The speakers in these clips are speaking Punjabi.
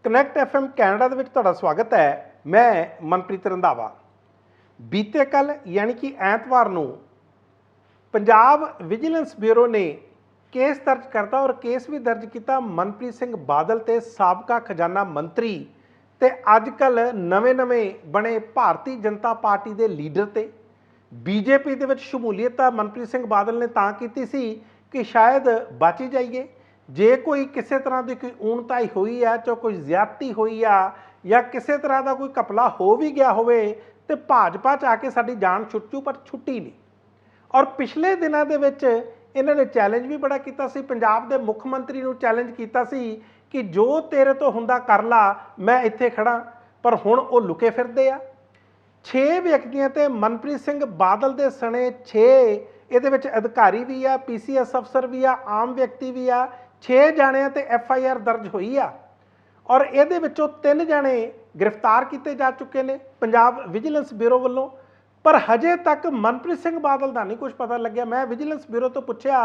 ਕਨੈਕਟ FM ਕੈਨੇਡਾ ਦੇ ਵਿੱਚ ਤੁਹਾਡਾ ਸਵਾਗਤ ਹੈ। ਮੈਂ ਮਨਪ੍ਰੀਤ ਰੰਧਾਵਾ। ਬੀਤੇ ਕੱਲ ਯਾਨੀ ਕਿ ਐਤਵਾਰ ਨੂੰ ਪੰਜਾਬ ਵਿਜੀਲੈਂਸ ਬਿਊਰੋ ਨੇ ਕੇਸ ਦਰਜ ਕਰਤਾ ਔਰ ਕੇਸ ਵੀ ਦਰਜ ਕੀਤਾ ਮਨਪ੍ਰੀਤ ਸਿੰਘ ਬਾਦਲ ਤੇ ਸਾਬਕਾ ਖਜ਼ਾਨਾ ਮੰਤਰੀ ਤੇ ਅੱਜ ਕੱਲ ਨਵੇਂ ਬਣੇ ਭਾਰਤੀ ਜਨਤਾ ਪਾਰਟੀ ਦੇ ਲੀਡਰ ਤੇ ਬੀਜੇਪੀ ਦੇ ਵਿੱਚ ਸ਼ਮੂਲੀਅਤ ਮਨਪ੍ਰੀਤ ਸਿੰਘ ਬਾਦਲ ਨੇ ਤਾਂ ਕੀਤੀ ਸੀ ਕਿ ਸ਼ਾਇਦ ਬਚ ਹੀ ਜਾਈਏ। ਜੇ ਕੋਈ ਕਿਸੇ ਤਰ੍ਹਾਂ ਦੀ ਕੋਈ ਊਣਤਾਈ ਹੋਈ ਹੈ, ਚਾਹੇ ਕੋਈ ਜ਼ਿਆਦਤੀ ਹੋਈ ਆ ਜਾਂ ਕਿਸੇ ਤਰ੍ਹਾਂ ਦਾ ਕੋਈ ਘਪਲਾ ਹੋ ਵੀ ਗਿਆ ਹੋਵੇ ਤੇ ਭਾਜਪਾ 'ਚ ਆ ਕੇ ਸਾਡੀ ਜਾਨ ਛੁੱਟ ਜੂ, ਪਰ ਛੁੱਟੀ ਨਹੀਂ। ਔਰ ਪਿਛਲੇ ਦਿਨਾਂ ਦੇ ਵਿੱਚ ਇਹਨਾਂ ਨੇ ਚੈਲੰਜ ਵੀ ਬੜਾ ਕੀਤਾ ਸੀ, ਪੰਜਾਬ ਦੇ ਮੁੱਖ ਮੰਤਰੀ ਨੂੰ ਚੈਲੰਜ ਕੀਤਾ ਸੀ ਕਿ ਜੋ ਤੇਰੇ ਤੋਂ ਹੁੰਦਾ ਕਰ ਲਾ, ਮੈਂ ਇੱਥੇ ਖੜਾ। ਪਰ ਹੁਣ ਉਹ ਲੁਕੇ ਫਿਰਦੇ ਆ। 6 ਵਿਅਕਤੀਆਂ ਤੇ ਮਨਪ੍ਰੀਤ ਸਿੰਘ ਬਾਦਲ ਦੇ ਸਣੇ 6 ਇਹਦੇ ਵਿੱਚ ਅਧਿਕਾਰੀ ਵੀ ਆ, PCS ਅਫਸਰ ਵੀ ਆ, ਆਮ ਵਿਅਕਤੀ ਵੀ ਆ। 6 ਜਾਣਿਆਂ ਤੇ FIR ਦਰਜ ਹੋਈ ਆ ਔਰ ਇਹਦੇ ਵਿੱਚੋਂ 3 ਜਾਣੇ ਗ੍ਰਿਫਤਾਰ ਕੀਤੇ ਜਾ ਚੁੱਕੇ ਨੇ ਪੰਜਾਬ ਵਿਜੀਲੈਂਸ ਬਿਊਰੋ ਵੱਲੋਂ। ਪਰ ਹਜੇ ਤੱਕ ਮਨਪ੍ਰੀਤ ਸਿੰਘ ਬਾਦਲ ਦਾ ਨਹੀਂ ਕੁਝ ਪਤਾ ਲੱਗਿਆ। ਮੈਂ ਵਿਜੀਲੈਂਸ ਬਿਊਰੋ ਤੋਂ ਪੁੱਛਿਆ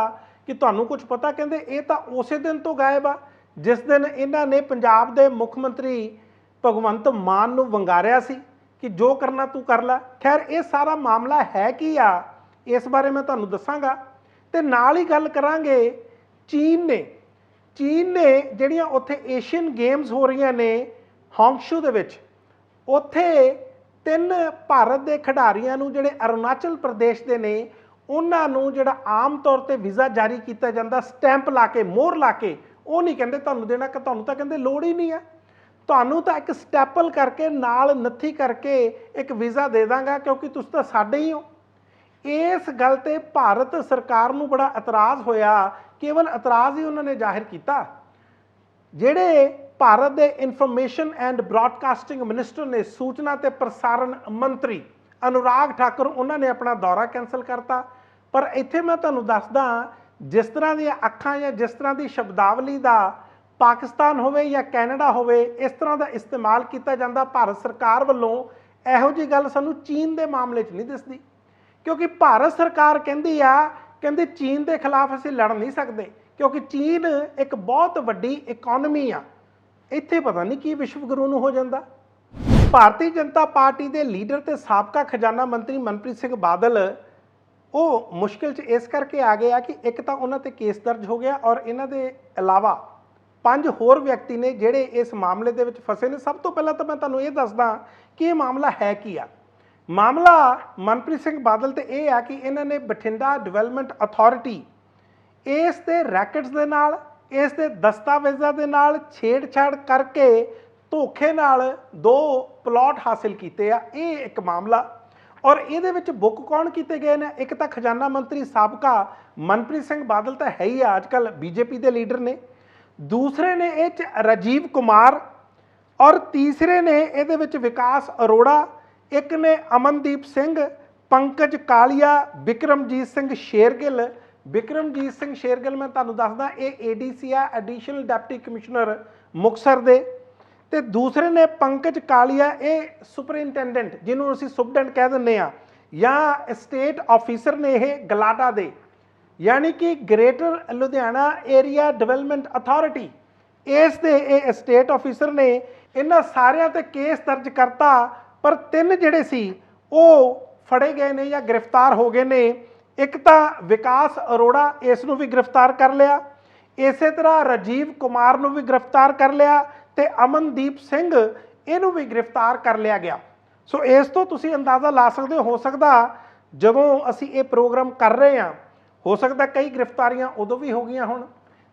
ਕਿ ਤੁਹਾਨੂੰ ਕੁਝ ਪਤਾ, ਕਹਿੰਦੇ ਇਹ ਤਾਂ ਉਸੇ ਦਿਨ ਤੋਂ ਗਾਇਬ ਆ ਜਿਸ ਦਿਨ ਇਹਨਾਂ ਨੇ ਪੰਜਾਬ ਦੇ ਮੁੱਖ ਮੰਤਰੀ ਭਗਵੰਤ ਮਾਨ ਨੂੰ ਵੰਗਾਰਿਆ ਸੀ ਕਿ ਜੋ ਕਰਨਾ ਤੂੰ ਕਰ ਲੈ। ਖੈਰ ਇਹ ਸਾਰਾ ਮਾਮਲਾ ਹੈ ਕੀ ਆ, ਇਸ ਬਾਰੇ ਮੈਂ ਤੁਹਾਨੂੰ ਦੱਸਾਂਗਾ ਤੇ ਨਾਲ ਹੀ ਗੱਲ ਕਰਾਂਗੇ ਚੀਨ ਨੇ ਜਿਹੜੀਆਂ ਉੱਥੇ ਏਸ਼ੀਅਨ ਗੇਮਸ ਹੋ ਰਹੀਆਂ ਨੇ ਹਾਂਗਸ਼ੂ ਦੇ ਵਿੱਚ, ਉੱਥੇ 3 ਭਾਰਤ ਦੇ ਖਿਡਾਰੀਆਂ ਨੂੰ ਜਿਹੜੇ ਅਰੁਣਾਚਲ ਪ੍ਰਦੇਸ਼ ਦੇ ਨੇ ਉਹਨਾਂ ਨੂੰ ਜਿਹੜਾ ਆਮ ਤੌਰ ਤੇ ਵੀਜ਼ਾ ਜਾਰੀ ਕੀਤਾ ਜਾਂਦਾ ਸਟੈਂਪ ਲਾ ਕੇ, ਮੋਹਰ ਲਾ ਕੇ, ਉਹ ਨਹੀਂ ਕਹਿੰਦੇ ਤੁਹਾਨੂੰ ਦੇਣਾ, ਕਿ ਤੁਹਾਨੂੰ ਤਾਂ ਕਹਿੰਦੇ ਲੋੜ ਹੀ ਨਹੀਂ ਆ, ਤੁਹਾਨੂੰ ਤਾਂ ਇੱਕ ਸਟੈਪਲ ਕਰਕੇ ਨਾਲ ਨੱਥੀ ਕਰਕੇ ਇੱਕ ਵੀਜ਼ਾ ਦੇ ਦਾਂਗਾ ਕਿਉਂਕਿ ਤੁਸੀਂ ਤਾਂ ਸਾਡੇ ਹੀ ਹੋ। ਇਸ ਗੱਲ ਤੇ ਭਾਰਤ ਸਰਕਾਰ ਨੂੰ ਬੜਾ ਇਤਰਾਜ਼ ਹੋਇਆ। ਕੇਵਲ ਇਤਰਾਜ਼ ਹੀ ਉਹਨਾਂ ਨੇ ਜ਼ਾਹਿਰ ਕੀਤਾ। ਜਿਹੜੇ ਭਾਰਤ ਦੇ ਇਨਫੋਰਮੇਸ਼ਨ ਐਂਡ ਬ੍ਰਾਡਕਾਸਟਿੰਗ ਮਿਨਿਸਟਰ ਨੇ, ਸੂਚਨਾ ਤੇ ਪ੍ਰਸਾਰਣ ਮੰਤਰੀ ਅਨੁਰਾਗ ਠਾਕੁਰ, ਉਹਨਾਂ ਨੇ ਆਪਣਾ ਦੌਰਾ ਕੈਂਸਲ ਕਰਤਾ। ਪਰ ਇੱਥੇ ਮੈਂ ਤੁਹਾਨੂੰ ਦੱਸਦਾ, ਜਿਸ ਤਰ੍ਹਾਂ ਦੀਆਂ ਅੱਖਾਂ ਜਾਂ ਜਿਸ ਤਰ੍ਹਾਂ ਦੀ ਸ਼ਬਦਾਵਲੀ ਦਾ ਪਾਕਿਸਤਾਨ ਹੋਵੇ ਜਾਂ ਕੈਨੇਡਾ ਹੋਵੇ ਇਸ ਤਰ੍ਹਾਂ ਦਾ ਇਸਤੇਮਾਲ ਕੀਤਾ ਜਾਂਦਾ ਭਾਰਤ ਸਰਕਾਰ ਵੱਲੋਂ, ਇਹੋ ਜਿਹੀ ਗੱਲ ਸਾਨੂੰ ਚੀਨ ਦੇ ਮਾਮਲੇ 'ਚ ਨਹੀਂ ਦਿਸਦੀ। ਕਿਉਂਕਿ ਭਾਰਤ ਸਰਕਾਰ ਕਹਿੰਦੀ ਚੀਨ ਦੇ ਖਿਲਾਫ ਅਸੀਂ ਲੜ ਨਹੀਂ ਸਕਦੇ ਕਿਉਂਕਿ ਚੀਨ ਇੱਕ ਬਹੁਤ ਵੱਡੀ ਇਕਨੋਮੀ ਆ। ਇੱਥੇ ਪਤਾ ਨਹੀਂ ਕੀ ਵਿਸ਼ਵ ਗੁਰੂ ਨੂੰ ਹੋ ਜਾਂਦਾ। ਭਾਰਤੀ ਜਨਤਾ ਪਾਰਟੀ ਦੇ ਲੀਡਰ ਤੇ ਸਾਬਕਾ ਖਜ਼ਾਨਾ ਮੰਤਰੀ ਮਨਪ੍ਰੀਤ ਸਿੰਘ ਬਾਦਲ ਉਹ ਮੁਸ਼ਕਿਲ 'ਚ ਇਸ ਕਰਕੇ ਆ ਗਏ ਆ ਕਿ ਇੱਕ ਤਾਂ ਉਹਨਾਂ ਤੇ ਕੇਸ ਦਰਜ ਹੋ ਗਿਆ ਔਰ ਇਹਨਾਂ ਦੇ ਇਲਾਵਾ 5 ਹੋਰ ਵਿਅਕਤੀ ਨੇ ਜਿਹੜੇ ਇਸ ਮਾਮਲੇ ਦੇ ਵਿੱਚ ਫਸੇ ਨੇ। ਸਭ ਤੋਂ ਪਹਿਲਾਂ ਤਾਂ ਮੈਂ ਤੁਹਾਨੂੰ ਇਹ ਦੱਸਦਾ ਕਿ ਇਹ ਮਾਮਲਾ ਹੈ ਕੀ ਆ। ਮਾਮਲਾ ਮਨਪ੍ਰੀਤ ਸਿੰਘ ਬਾਦਲ ਤੇ ਇਹ ਆ ਕਿ ਇਹਨਾਂ ਨੇ ਬਠਿੰਡਾ ਡਿਵੈਲਪਮੈਂਟ ਅਥਾਰਟੀ ਇਸ ਦੇ ਰੈਕਟਸ ਦੇ ਨਾਲ, ਇਸ ਦੇ ਦਸਤਾਵੇਜ਼ਾਂ ਦੇ ਨਾਲ ਛੇੜਛਾੜ ਕਰਕੇ ਧੋਖੇ ਨਾਲ 2 ਪਲਾਟ ਹਾਸਿਲ ਕੀਤੇ ਆ। ਇਹ ਇੱਕ ਮਾਮਲਾ। ਔਰ ਇਹਦੇ ਵਿੱਚ ਬੁੱਕ ਕੌਣ ਕੀਤੇ ਗਏ ਨੇ? ਇੱਕ ਤਾਂ ਖਜ਼ਾਨਾ ਮੰਤਰੀ ਸਾਬਕਾ ਮਨਪ੍ਰੀਤ ਸਿੰਘ ਬਾਦਲ ਤਾਂ ਹੈ ਹੀ ਆ, ਅੱਜ ਕੱਲ੍ਹ BJP ਦੇ ਲੀਡਰ ਨੇ। ਦੂਸਰੇ ਨੇ ਇਹ 'ਚ ਰਾਜੀਵ ਕੁਮਾਰ ਔਰ ਤੀਸਰੇ ਨੇ ਇਹਦੇ ਵਿੱਚ ਵਿਕਾਸ ਅਰੋੜਾ। ਇੱਕ ਨੇ ਅਮਨਦੀਪ ਸਿੰਘ, ਪੰਕਜ ਕਾਲੀਆ, ਬਿਕਰਮਜੀਤ ਸਿੰਘ ਸ਼ੇਰਗਿੱਲ। ਬਿਕਰਮਜੀਤ ਸਿੰਘ ਸ਼ੇਰਗਿੱਲ ਮੈਂ ਤੁਹਾਨੂੰ ਦੱਸਦਾ ਇਹ ADC ਆ, ਐਡੀਸ਼ਨਲ ਡਿਪਟੀ ਕਮਿਸ਼ਨਰ ਮੁਕਤਸਰ ਦੇ। ਤੇ ਦੂਸਰੇ ਨੇ ਪੰਕਜ ਕਾਲੀਆ, ਇਹ ਸੁਪਰਿੰਟੈਂਡੈਂਟ ਜਿਹਨੂੰ ਅਸੀਂ ਸੁਪਰਡੈਂਟ ਕਹਿ ਦਿੰਦੇ ਆ, ਜਾਂ ਸਟੇਟ ਆਫੀਸਰ ਨੇ ਇਹ ਗਲਾਡਾ ਦੇ, ਯਾਨੀ ਕਿ greater Ludhiana area development authority, ਇਸ ਦੇ ਇਹ ਸਟੇਟ ਆਫੀਸਰ ਨੇ। ਇਹਨਾਂ ਸਾਰਿਆਂ ਤੇ ਕੇਸ ਦਰਜ ਕਰਤਾ ਪਰ 3 ਜਿਹੜੇ ਸੀ ਉਹ ਫੜੇ ਗਏ ਨੇ ਜਾਂ ਗ੍ਰਿਫਤਾਰ ਹੋ ਗਏ ਨੇ। ਇੱਕ ਤਾਂ ਵਿਕਾਸ ਅਰੋੜਾ, ਇਸ ਨੂੰ ਵੀ ਗ੍ਰਿਫਤਾਰ ਕਰ ਲਿਆ। ਇਸੇ ਤਰ੍ਹਾਂ ਰਾਜੀਵ ਕੁਮਾਰ ਨੂੰ ਵੀ ਗ੍ਰਿਫਤਾਰ ਕਰ ਲਿਆ ਤੇ ਅਮਨਦੀਪ ਸਿੰਘ ਇਹਨੂੰ ਵੀ ਗ੍ਰਿਫਤਾਰ ਕਰ ਲਿਆ ਗਿਆ। ਸੋ ਇਸ ਤੋਂ ਤੁਸੀਂ ਅੰਦਾਜ਼ਾ ਲਾ ਸਕਦੇ ਹੋ ਸਕਦਾ ਜਦੋਂ ਅਸੀਂ ਇਹ ਪ੍ਰੋਗਰਾਮ ਕਰ ਰਹੇ ਹਾਂ, ਹੋ ਸਕਦਾ ਕਈ ਗ੍ਰਿਫਤਾਰੀਆਂ ਉਦੋਂ ਵੀ ਹੋ ਗਈਆਂ ਹੁਣ।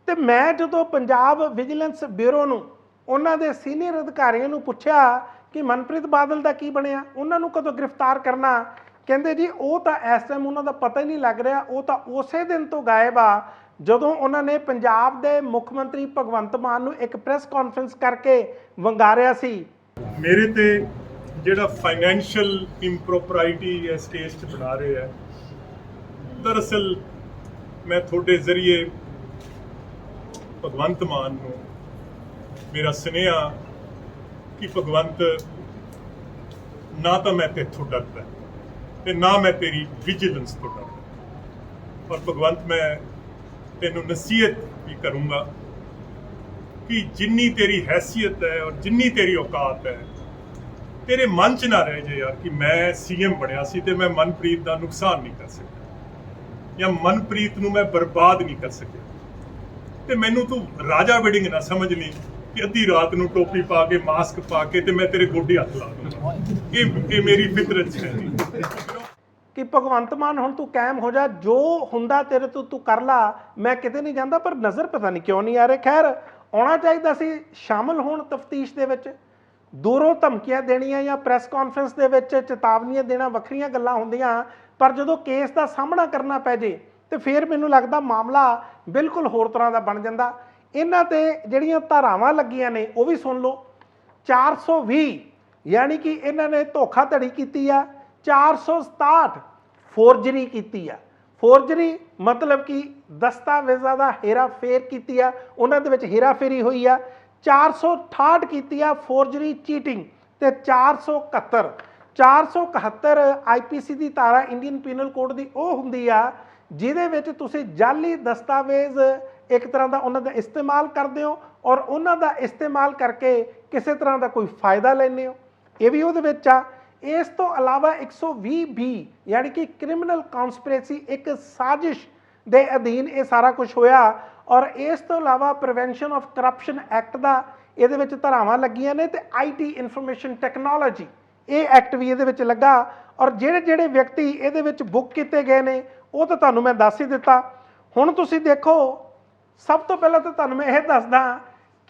ਤੇ ਮੈਂ ਜਦੋਂ ਪੰਜਾਬ ਵਿਜੀਲੈਂਸ ਬਿਊਰੋ ਨੂੰ, ਉਹਨਾਂ ਦੇ ਸੀਨੀਅਰ ਅਧਿਕਾਰੀਆਂ ਨੂੰ ਪੁੱਛਿਆ ਕਿ ਮਨਪ੍ਰੀਤ ਬਾਦਲ ਦਾ ਕੀ ਬਣਿਆ, ਉਹਨਾਂ ਨੂੰ ਕਦੋਂ ਗ੍ਰਿਫਤਾਰ ਕਰਨਾ, ਕਹਿੰਦੇ ਜੀ ਉਹ ਤਾਂ ਇਸ ਟਾਈਮ ਉਹਨਾਂ ਦਾ ਪਤਾ ਹੀ ਨਹੀਂ ਲੱਗ ਰਿਹਾ, ਉਹ ਤਾਂ ਉਸੇ ਦਿਨ ਤੋਂ ਗਾਇਬ ਆ ਜਦੋਂ ਉਹਨਾਂ ਨੇ ਪੰਜਾਬ ਦੇ ਮੁੱਖ ਮੰਤਰੀ ਭਗਵੰਤ ਮਾਨ ਨੂੰ ਇੱਕ ਪ੍ਰੈਸ ਕਾਨਫਰੰਸ ਕਰਕੇ ਵੰਗਾਰਿਆ ਸੀ। ਮੇਰੇ ਤੇ ਜਿਹੜਾ ਫਾਈਨੈਂਸ਼ੀਅਲ ਇੰਪ੍ਰੋਪਰਾਈਟੀ ਇਸ ਕੇਸ 'ਚ ਬਣਾ ਰਹੇ ਆ, ਦਰਅਸਲ ਮੈਂ ਤੁਹਾਡੇ ਜ਼ਰੀਏ ਭਗਵੰਤ ਮਾਨ ਨੂੰ ਮੇਰਾ ਸੁਨੇਹਾ ਕਿ ਭਗਵੰਤ, ਨਾ ਤਾਂ ਮੈਂ ਤੇਥੋਂ ਡਰਦਾ ਤੇ ਨਾ ਮੈਂ ਤੇਰੀ ਵਿਜੀਲੈਂਸ ਤੋਂ ਡਰਦਾ। ਔਰ ਭਗਵੰਤ, ਮੈਂ ਤੈਨੂੰ ਨਸੀਹਤ ਵੀ ਕਰੂੰਗਾ कि जिन्नी तेरी हैसियत है और जिन्नी तेरी औकात है तेरे मन च ना रह जाए यार कि मैं सीएम बनया सी ते मैं मनप्रीत का नुकसान नहीं कर सकिया या मनप्रीत नूं मैं बर्बाद नहीं कर सकिया ते मैनू तू राजा वेडिंग ना समझ ली कि अद्धी रात नूं टोपी पा के मास्क पा के ते मैं तेरे गोडे हथ ला दूंगा। ये मेरी फितरत है नहीं। कि भगवंत मान हुण तू कायम हो जा, जो हुंदा तेरे तो तू कर ला, मैं किते नहीं जांदा। पर नज़र पता नहीं क्यों नहीं आ रहे। खैर आउणा चाहीदा सी शामिल होण तफ्तीश दे विच। दूरों धमकियां देणियां या प्रैस कॉन्फ्रेंस दे विच चेतावनियां देना वखरीਆਂ ਗੱਲਾਂ ਹੁੰਦੀਆਂ, पर ਜਦੋਂ केस ਦਾ ਸਾਹਮਣਾ ਕਰਨਾ ਪੈ ਜੇ ਤੇ ਫਿਰ ਮੈਨੂੰ ਲੱਗਦਾ ਮਾਮਲਾ ਬਿਲਕੁਲ ਹੋਰ ਤਰ੍ਹਾਂ ਦਾ ਬਣ ਜਾਂਦਾ। ਇਹਨਾਂ ਤੇ ਜਿਹੜੀਆਂ ਧਾਰਾਵਾਂ ਲੱਗੀਆਂ ਨੇ ਉਹ ਵੀ ਸੁਣ ਲਓ। 420 यानी कि इन्होंने धोखाधड़ी की आ। 467 फोर्जरी की आ। फोर्जरी मतलब कि दस्तावेज़ों का हेरा फेर की आ, उन्होंने हेरा फेरी हुई आ। 468 की आ फोर्जरी चीटिंग ते 471 IPC की धारा इंडियन पीनल कोड की वो होंगी आ जिहदे विच तुसीं जाली दस्तावेज़ एक तरह का उन्होंने इस्तेमाल करते हो और उन्होंने इस्तेमाल करके किसी तरह का कोई फायदा लेने हो, ये भी उहदे विच आ। इस तो अलावा 120 भी यानी कि क्रिमिनल कॉन्सपरेसी एक साजिश के अधीन ये सारा कुछ होया। और इस तो अलावा प्रिवेंशन ऑफ करप्शन एक्ट का ये धारावां लगियां ने ते IT इन्फॉर्मेशन टैक्नोलॉजी ये एक्ट भी ये लगा। और ਜਿਹੜੇ ਜਿਹੜੇ व्यक्ति ये बुक किए गए ने वो तो तुहानूं मैं दस ही दिता। हुण तुसीं देखो, सब तो पहले तो तुहानूं मैं ये दसदा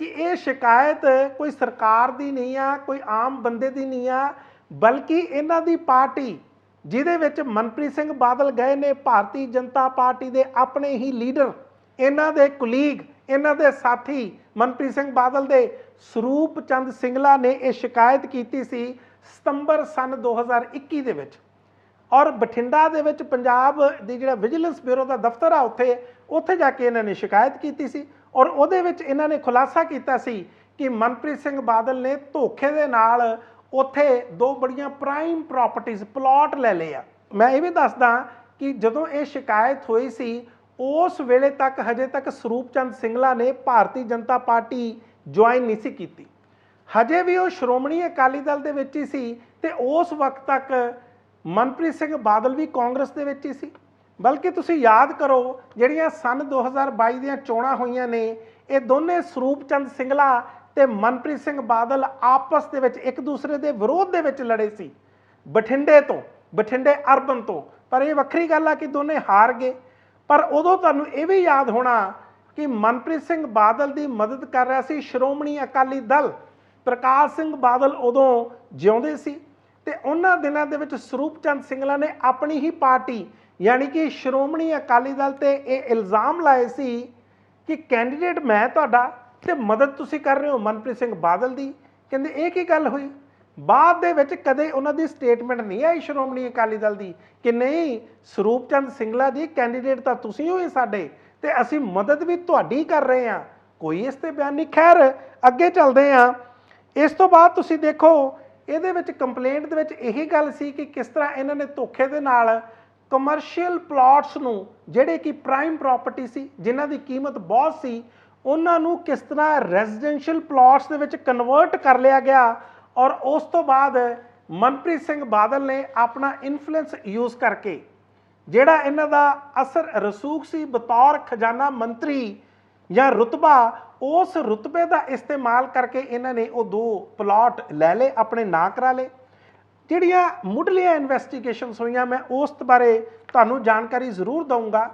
कि ये शिकायत कोई सरकार दी नहीं आ, कोई आम बंदे दी नहीं आ, बल्कि इन्हां दी पार्टी जिहदे विच मनप्रीत सिंह बादल गए ने, भारतीय जनता पार्टी दे अपने ही लीडर, इन्हां दे कुलीग, इन्हां दे साथी मनप्रीत सिंह बादल दे ਸਰੂਪ ਚੰਦ ਸਿੰਗਲਾ ने यह शिकायत की सी सितंबर सन 2021 दे विच। और बठिंडा दे विच पंजाब दी जिहड़ा विजिलेंस ब्यूरो का दफ्तर आ उत्थे जाके इन्होंने शिकायत की सी। और उहदे विच इन्होंने खुलासा किया सी कि मनप्रीत सिंह बादल ने धोखे दे नाल उत्थे 2 बड़ियां प्राइम प्रॉपर्टीज़ प्लॉट ले लिया। मैं ये भी दसदा कि जदों ये शिकायत हुई सी उस वेले तक हजे तक ਸਰੂਪ ਚੰਦ ਸਿੰਗਲਾ ने भारतीय जनता पार्टी ज्वाइन नहीं सी कीती, हजे भी वो श्रोमणी अकाली दल दे विच ही सी ते उस वक्त तक मनप्रीत सिंह बादल भी कांग्रेस दे विच ही सी। बल्कि तुसीं याद करो जिहड़ियां सन 2022 दीयां चोणां होईयां ने, ये दोने ਸਰੂਪ ਚੰਦ ਸਿੰਗਲਾ ते मनप्रीत सिंह बादल आपस दे विच एक दूसरे के विरोध दे विच लड़े सी, बठिंडे अर्बन तो। पर यह वक्री गल आ कि दोने हार गए। पर उदों तुहानूं ये भी याद होना कि मनप्रीत सिंह बादल की मदद कर रहा सी श्रोमणी अकाली दल। प्रकाश सिंह बादल उदों जिउंदे सी ते उन्हां दिनां दे विच ਸਰੂਪ ਚੰਦ ਸਿੰਗਲਾ ने अपनी ही पार्टी यानी कि श्रोमणी अकाली दल ते ये इल्ज़ाम लाए सी कि कैंडीडेट मैं तुहाडा ते मदद तुसीं कर रहे हो मनप्रीत सिंह बादल की। कहंदे ये की गल हुई? बाद दे विच कदे उन्हां दी स्टेटमेंट नहीं आई श्रोमणी अकाली दल की कि नहीं ਸਰੂਪ ਚੰਦ ਸਿੰਗਲਾ जी कैंडीडेट तो तुसीं होए साडे ते असीं मदद भी तुहाडी कर रहे हैं, कोई इस ते बयान नहीं। खैर अगे चलते हैं। इस तो बाद तुसीं देखो ਇਹਦੇ ਵਿੱਚ ਕੰਪਲੇਂਟ ਦੇ ਵਿੱਚ ਇਹੀ ਗੱਲ ਸੀ ਕਿ ਕਿਸ ਤਰ੍ਹਾਂ ਇਹਨਾਂ ਨੇ ਧੋਖੇ ਦੇ ਨਾਲ ਕਮਰਸ਼ੀਅਲ ਪਲਾਟਸ ਨੂੰ ਜਿਹੜੇ ਕਿ ਪ੍ਰਾਈਮ ਪ੍ਰਾਪਰਟੀ ਸੀ ਜਿਨ੍ਹਾਂ ਦੀ ਕੀਮਤ ਬਹੁਤ ਸੀ ਉਹਨਾਂ ਨੂੰ ਕਿਸ ਤਰ੍ਹਾਂ ਰੈਜ਼ੀਡੈਂਸ਼ੀਅਲ ਪਲਾਟਸ ਦੇ ਵਿੱਚ ਕਨਵਰਟ ਕਰ ਲਿਆ ਗਿਆ। ਔਰ ਉਸ ਤੋਂ ਬਾਅਦ ਮਨਪ੍ਰੀਤ ਸਿੰਘ ਬਾਦਲ ਨੇ ਆਪਣਾ ਇਨਫਲੂਐਂਸ ਯੂਜ਼ ਕਰਕੇ ਜਿਹੜਾ ਇਹਨਾਂ ਦਾ ਅਸਰ ਰਸੂਖ ਸੀ ਬਤੌਰ ਖਜ਼ਾਨਾ ਮੰਤਰੀ ਜਾਂ रुतबा, उस रुतबे का इस्तेमाल करके इन्होंने वो 2 प्लॉट लै ले, अपने नाँ करा ले। जिहड़ियां मुढ़लियां इन्वेस्टिगेशनस हुई मैं उस बारे तुहानूं जानकारी जरूर दूंगा।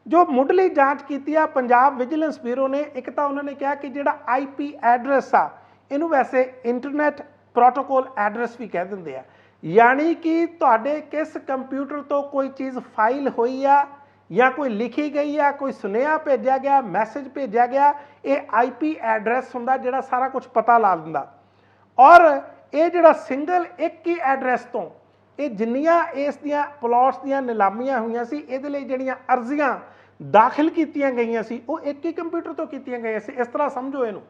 जो मुढ़ली जांच की पंजाब विजिलेंस ब्यूरो ने, एक तो उन्होंने कहा कि जिहड़ा IP एड्रैस आ इनू वैसे इंटरनेट प्रोटोकॉल एड्रैस भी कह दिंदे आ, यानी कि तुहाडे किस कंप्यूटर तो कोई चीज़ फाइल हुई आ या कोई लिखी गई है, कोई सुनेहा भेजा गया, मैसेज भेजा गया, ये IP एड्रैस हुंदा जिहड़ा सारा कुछ पता ला दिंदा। और ये जिहड़ा सिंगल एक ही एड्रैस तो ये जिन्नियां इस दियां प्लॉट्स दियां नीलामियां हुई सी इहदे लई जिहड़ियां अर्जियां दाखिल कीतियां गईयां सी वो एक ही कंप्यूटर तो कीतियां गईयां सी। इस तरह समझो इहनूं,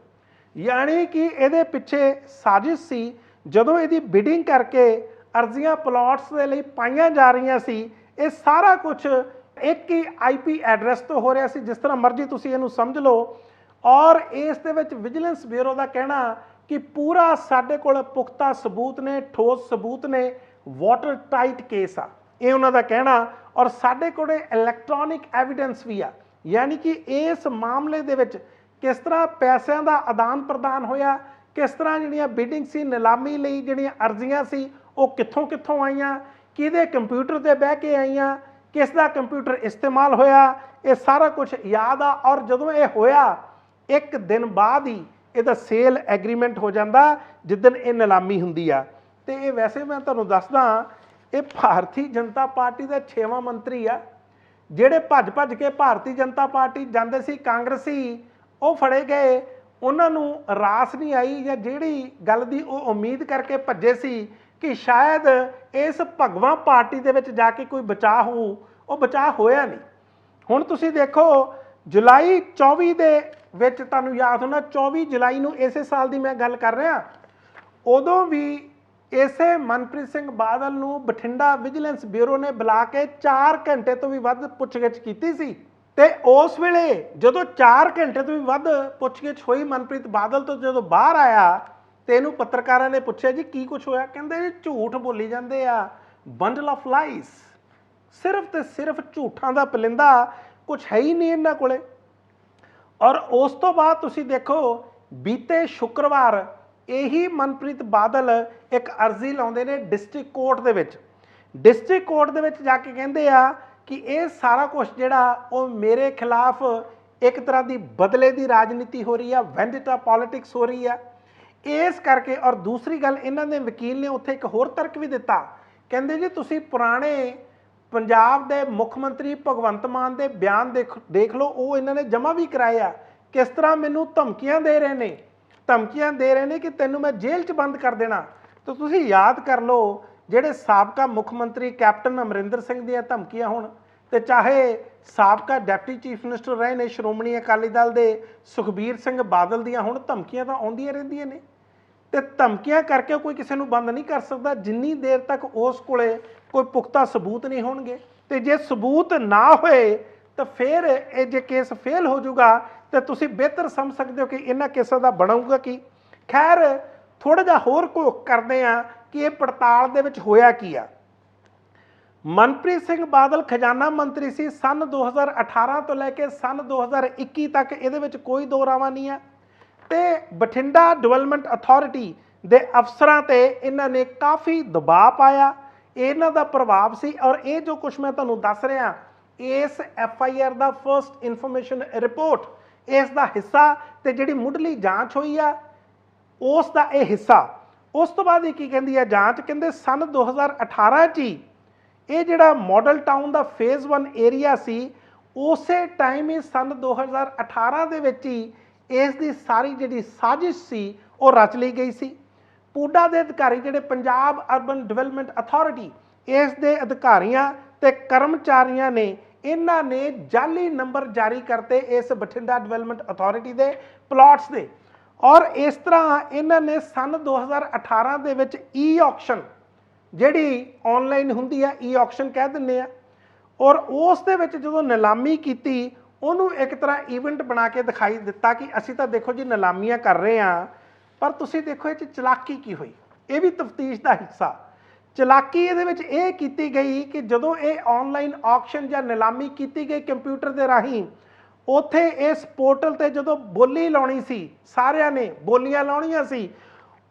यानी कि इहदे पिछे साजिश सी। जदों इहदी बिडिंग करके अर्जियां प्लॉट्स दे लई पाईयां जा रहीआं सी, ये सारा कुछ एक ही IP एड्रैस तो हो रहा सी, जिस तरह मर्जी तुसीं इहनूं समझ लो। ਔਰ ਇਸ ਦੇ ਵਿੱਚ ਵਿਜੀਲੈਂਸ ਬਿਊਰੋ ਦਾ ਕਹਿਣਾ ਕਿ ਪੂਰਾ ਸਾਡੇ ਕੋਲ ਪੁਖਤਾ ਸਬੂਤ ਨੇ, ਠੋਸ ਸਬੂਤ ਨੇ, ਵਾਟਰ ਟਾਈਟ ਕੇਸ ਆ, ਇਹ ਉਹਨਾਂ ਦਾ ਕਹਿਣਾ। ਔਰ ਸਾਡੇ ਕੋਲ ਇਲੈਕਟ੍ਰੋਨਿਕ ਐਵੀਡੈਂਸ ਵੀ ਆ, ਯਾਨੀ ਕਿ ਇਸ ਮਾਮਲੇ ਦੇ ਵਿੱਚ ਕਿਸ ਤਰ੍ਹਾਂ ਪੈਸਿਆਂ ਦਾ ਆਦਾਨ ਪ੍ਰਦਾਨ ਹੋਇਆ, ਕਿਸ ਤਰ੍ਹਾਂ ਜਿਹੜੀਆਂ ਬਿਡਿੰਗ ਸੀ, ਨਿਲਾਮੀ ਲਈ ਜਿਹੜੀਆਂ ਅਰਜ਼ੀਆਂ ਸੀ ਉਹ ਕਿੱਥੋਂ ਕਿੱਥੋਂ ਆਈਆਂ, ਕਿਹਦੇ ਕੰਪਿਊਟਰ ਤੇ ਬਹਿ ਕੇ ਆਈਆਂ, ਕਿਸ ਦਾ ਕੰਪਿਊਟਰ ਇਸਤੇਮਾਲ ਹੋਇਆ, ਇਹ ਸਾਰਾ ਕੁਝ ਯਾਦ ਆ। ਔਰ ਜਦੋਂ ਇਹ ਹੋਇਆ ਇੱਕ ਦਿਨ ਬਾਅਦ ਹੀ ਇਹਦਾ ਸੇਲ ਐਗਰੀਮੈਂਟ ਹੋ ਜਾਂਦਾ, ਜਿੱਦਣ ਇਹ ਨਿਲਾਮੀ ਹੁੰਦੀ ਆ। ਤੇ ਇਹ ਵੈਸੇ ਮੈਂ ਤੁਹਾਨੂੰ ਦੱਸਦਾ, ਇਹ ਭਾਰਤੀ ਜਨਤਾ ਪਾਰਟੀ ਦਾ 6ਵਾਂ ਮੰਤਰੀ ਆ ਜਿਹੜੇ ਭੱਜ ਭੱਜ ਕੇ ਭਾਰਤੀ ਜਨਤਾ ਪਾਰਟੀ ਜਾਂਦੇ ਸੀ, ਕਾਂਗਰਸੀ ਉਹ ਫੜੇ ਗਏ, ਉਹਨਾਂ ਨੂੰ ਰਾਸ ਨਹੀਂ ਆਈ, ਜਾਂ ਜਿਹੜੀ ਗੱਲ ਦੀ ਉਹ ਉਮੀਦ ਕਰਕੇ ਭੱਜੇ ਸੀ ਕਿ ਸ਼ਾਇਦ ਇਸ ਭਗਵਾਂ ਪਾਰਟੀ ਦੇ ਵਿੱਚ ਜਾ ਕੇ ਕੋਈ ਬਚਾਅ ਹੋਊ, ਉਹ ਬਚਾਅ ਹੋਇਆ ਨਹੀਂ। ਹੁਣ ਤੁਸੀਂ ਦੇਖੋ ਜੁਲਾਈ 24 ਦੇ ਵਿੱਚ, ਤੁਹਾਨੂੰ ਯਾਦ ਹੋਣਾ 24 ਜੁਲਾਈ ਨੂੰ ਇਸੇ ਸਾਲ ਦੀ ਮੈਂ ਗੱਲ ਕਰ ਰਿਹਾ, ਉਦੋਂ ਵੀ ਇਸੇ ਮਨਪ੍ਰੀਤ ਸਿੰਘ ਬਾਦਲ ਨੂੰ ਬਠਿੰਡਾ ਵਿਜੀਲੈਂਸ ਬਿਊਰੋ ਨੇ ਬੁਲਾ ਕੇ 4 ਘੰਟੇ ਤੋਂ ਵੀ ਵੱਧ ਪੁੱਛਗਿੱਛ ਕੀਤੀ ਸੀ। ਤੇ ਉਸ ਵੇਲੇ ਜਦੋਂ 4 ਘੰਟੇ ਤੋਂ ਵੀ ਵੱਧ ਪੁੱਛਗਿੱਛ ਹੋਈ ਮਨਪ੍ਰੀਤ ਬਾਦਲ ਤੋਂ, ਜਦੋਂ ਬਾਹਰ ਆਇਆ ਤੇ ਇਹਨੂੰ ਪੱਤਰਕਾਰਾਂ ਨੇ ਪੁੱਛਿਆ ਜੀ ਕੀ ਕੁਝ ਹੋਇਆ, ਕਹਿੰਦੇ ਜੀ ਝੂਠ ਬੋਲੀ ਜਾਂਦੇ ਆ, ਬੰਡਲ ਆਫ ਲਾਈਸ, ਸਿਰਫ ਤੇ ਸਿਰਫ ਝੂਠਾਂ ਦਾ ਪਲਿੰਦਾ, ਕੁਝ ਹੈ ਹੀ ਨਹੀਂ ਇਹਨਾਂ ਕੋਲੇ। ਔਰ ਉਸ ਤੋਂ ਬਾਅਦ ਤੁਸੀਂ ਦੇਖੋ ਬੀਤੇ ਸ਼ੁੱਕਰਵਾਰ ਇਹੀ ਮਨਪ੍ਰੀਤ ਬਾਦਲ ਇੱਕ ਅਰਜ਼ੀ ਲਾਉਂਦੇ ਨੇ ਡਿਸਟ੍ਰਿਕਟ ਕੋਰਟ ਦੇ ਵਿੱਚ। ਡਿਸਟ੍ਰਿਕਟ ਕੋਰਟ ਦੇ ਵਿੱਚ ਜਾ ਕੇ ਕਹਿੰਦੇ ਆ ਕਿ ਇਹ ਸਾਰਾ ਕੁਝ ਜਿਹੜਾ ਉਹ ਮੇਰੇ ਖਿਲਾਫ ਇੱਕ ਤਰ੍ਹਾਂ ਦੀ ਬਦਲੇ ਦੀ ਰਾਜਨੀਤੀ ਹੋ ਰਹੀ ਆ, ਵੈਂਡੇਟਾ ਪੋਲਿਟਿਕਸ ਹੋ ਰਹੀ ਆ, ਇਸ ਕਰਕੇ। ਔਰ ਦੂਸਰੀ ਗੱਲ, ਇਹਨਾਂ ਦੇ ਵਕੀਲ ਨੇ ਉੱਥੇ ਇੱਕ ਹੋਰ ਤਰਕ ਵੀ ਦਿੱਤਾ, ਕਹਿੰਦੇ ਜੀ ਤੁਸੀਂ ਪੁਰਾਣੇ ਪੰਜਾਬ ਦੇ ਮੁੱਖ ਮੰਤਰੀ ਭਗਵੰਤ ਮਾਨ ਦੇ ਬਿਆਨ ਦੇਖ ਲਓ, ਉਹ ਇਹਨਾਂ ਨੇ ਜਮ੍ਹਾਂ ਵੀ ਕਰਾਏ ਆ, ਕਿਸ ਤਰ੍ਹਾਂ ਮੈਨੂੰ ਧਮਕੀਆਂ ਦੇ ਰਹੇ ਨੇ, ਧਮਕੀਆਂ ਦੇ ਰਹੇ ਨੇ ਕਿ ਤੈਨੂੰ ਮੈਂ ਜੇਲ੍ਹ 'ਚ ਬੰਦ ਕਰ ਦੇਣਾ। ਤਾਂ ਤੁਸੀਂ ਯਾਦ ਕਰ ਲਓ ਜਿਹੜੇ ਸਾਬਕਾ ਮੁੱਖ ਮੰਤਰੀ ਕੈਪਟਨ ਅਮਰਿੰਦਰ ਸਿੰਘ ਦੀਆਂ ਧਮਕੀਆਂ ਹੋਣ, ਤੇ ਚਾਹੇ ਸਾਬਕਾ ਡਿਪਟੀ ਚੀਫ ਮਿਨਿਸਟਰ ਰਹੇ ਨੇ ਸ਼੍ਰੋਮਣੀ ਅਕਾਲੀ ਦਲ ਦੇ ਸੁਖਬੀਰ ਸਿੰਘ ਬਾਦਲ ਦੀਆਂ ਹੁਣ ਧਮਕੀਆਂ ਤਾਂ ਆਉਂਦੀਆਂ ਰਹਿੰਦੀਆਂ ਨੇ। ਤੇ ਧਮਕੀਆਂ ਕਰਕੇ ਕੋਈ ਕਿਸੇ ਨੂੰ ਬੰਦ ਨਹੀਂ ਕਰ ਸਕਦਾ ਜਿੰਨੀ ਦੇਰ ਤੱਕ ਉਸ ਕੋਲੇ ਕੋਈ ਪੁਖਤਾ ਸਬੂਤ ਨਹੀਂ ਹੋਣਗੇ। ਤੇ ਜੇ ਸਬੂਤ ਨਾ ਹੋਏ ਤਾਂ ਫਿਰ ਇਹ ਜੇ ਕੇਸ ਫੇਲ ਹੋ ਜਾਊਗਾ ਤੇ ਤੁਸੀਂ ਬਿਹਤਰ ਸਮਝ ਸਕਦੇ ਹੋ ਕਿ ਇਹਨਾਂ ਕੇਸਾਂ ਦਾ ਬਣਾਊਗਾ ਕੀ। ਖੈਰ ਥੋੜਾ ਜਿਹਾ ਹੋਰ ਘੋਖ ਕਰਦੇ ਆ ਕਿ ਇਹ ਪੜਤਾਲ ਦੇ ਵਿੱਚ ਹੋਇਆ ਕੀ ਆ। ਮਨਪ੍ਰੀਤ ਸਿੰਘ ਬਾਦਲ ਖਜ਼ਾਨਾ ਮੰਤਰੀ ਸੀ ਸਨ 2018 ਤੋਂ ਲੈ ਕੇ ਸਨ 2021 ਤੱਕ, ਇਹਦੇ ਵਿੱਚ ਕੋਈ ਦੋ ਰਾਵਾਂ ਨਹੀਂ ਆ। ਤੇ ਬਠਿੰਡਾ ਡਿਵੈਲਪਮੈਂਟ ਅਥਾਰਟੀ ਦੇ ਅਫਸਰਾਂ ਤੇ ਇਹਨਾਂ ਨੇ ਕਾਫੀ ਦਬਾਅ ਪਾਇਆ, ਇਹਨਾਂ ਦਾ ਪ੍ਰਭਾਵ ਸੀ। ਔਰ ਇਹ ਜੋ ਕੁਝ ਮੈਂ ਤੁਹਾਨੂੰ ਦੱਸ ਰਿਹਾ, ਇਸ FIR ਦਾ ਫਰਸਟ ਇਨਫੋਰਮੇਸ਼ਨ ਰਿਪੋਰਟ, ਇਸ ਦਾ ਹਿੱਸਾ, ਤੇ ਜਿਹੜੀ ਮੁੱਢਲੀ ਜਾਂਚ ਹੋਈ ਆ ਉਸ ਦਾ ਇਹ ਹਿੱਸਾ। ਉਸ ਤੋਂ ਬਾਅਦ ਇਹ ਕੀ ਕਹਿੰਦੀ ਹੈ ਜਾਂਚ, ਕਹਿੰਦੇ ਸਨ 2018 'ਚ ਹੀ ਇਹ ਜਿਹੜਾ ਮਾਡਲ ਟਾਊਨ ਦਾ ਫੇਜ਼ 1 ਏਰੀਆ ਸੀ, ਉਸੇ ਟਾਈਮ ਹੀ ਸਨ 2018 ਦੇ ਵਿੱਚ ਹੀ ਇਸ ਦੀ ਸਾਰੀ ਜਿਹੜੀ ਸਾਜ਼ਿਸ਼ ਸੀ ਉਹ ਰਚ ਲਈ ਗਈ ਸੀ। ਪੂਡਾ ਦੇ ਅਧਿਕਾਰੀ ਜਿਹੜੇ ਪੰਜਾਬ ਅਰਬਨ ਡਿਵੈਲਪਮੈਂਟ ਅਥਾਰਟੀ, ਇਸ ਦੇ ਅਧਿਕਾਰੀਆਂ ਤੇ ਕਰਮਚਾਰੀਆਂ ਨੇ, ਇਹਨਾਂ ਨੇ ਜਾਲੀ ਨੰਬਰ ਜਾਰੀ ਕਰਤੇ ਇਸ ਬਠਿੰਡਾ ਡਿਵੈਲਪਮੈਂਟ ਅਥਾਰਟੀ ਦੇ ਪਲਾਟਸ ਦੇ। ਔਰ ਇਸ ਤਰ੍ਹਾਂ ਇਹਨਾਂ ਨੇ ਸਨ 2018 ਦੇ ਵਿੱਚ ਈ-ਆਕਸ਼ਨ, ਜਿਹੜੀ ਆਨਲਾਈਨ ਹੁੰਦੀ ਆ, ਈ-ਆਕਸ਼ਨ ਕਹਿ ਦਿੰਦੇ ਆ, ਔਰ ਉਸ ਦੇ ਵਿੱਚ ਜਦੋਂ ਨਿਲਾਮੀ ਕੀਤੀ ਉਹਨੂੰ ਇੱਕ ਤਰ੍ਹਾਂ ਈਵੈਂਟ ਬਣਾ ਕੇ ਦਿਖਾਈ ਦਿੱਤਾ ਕਿ ਅਸੀਂ ਤਾਂ ਦੇਖੋ ਜੀ ਨਿਲਾਮੀਆਂ ਕਰ ਰਹੇ ਹਾਂ। ਪਰ ਤੁਸੀਂ ਦੇਖੋ ਇਹ 'ਚ ਚਲਾਕੀ ਕੀ ਹੋਈ, ਇਹ ਵੀ ਤਫਤੀਸ਼ ਦਾ ਹਿੱਸਾ। ਚਲਾਕੀ ਇਹਦੇ ਵਿੱਚ ਇਹ ਕੀਤੀ ਗਈ ਕਿ ਜਦੋਂ ਇਹ ਆਨਲਾਈਨ ਆਕਸ਼ਨ ਜਾਂ ਨਿਲਾਮੀ ਕੀਤੀ ਗਈ ਕੰਪਿਊਟਰ ਦੇ ਰਾਹੀਂ, ਉੱਥੇ ਇਸ ਪੋਰਟਲ ਤੇ ਜਦੋਂ ਬੋਲੀ ਲਾਉਣੀ ਸੀ, ਸਾਰਿਆਂ ਨੇ ਬੋਲੀਆਂ ਲਾਉਣੀਆਂ ਸੀ,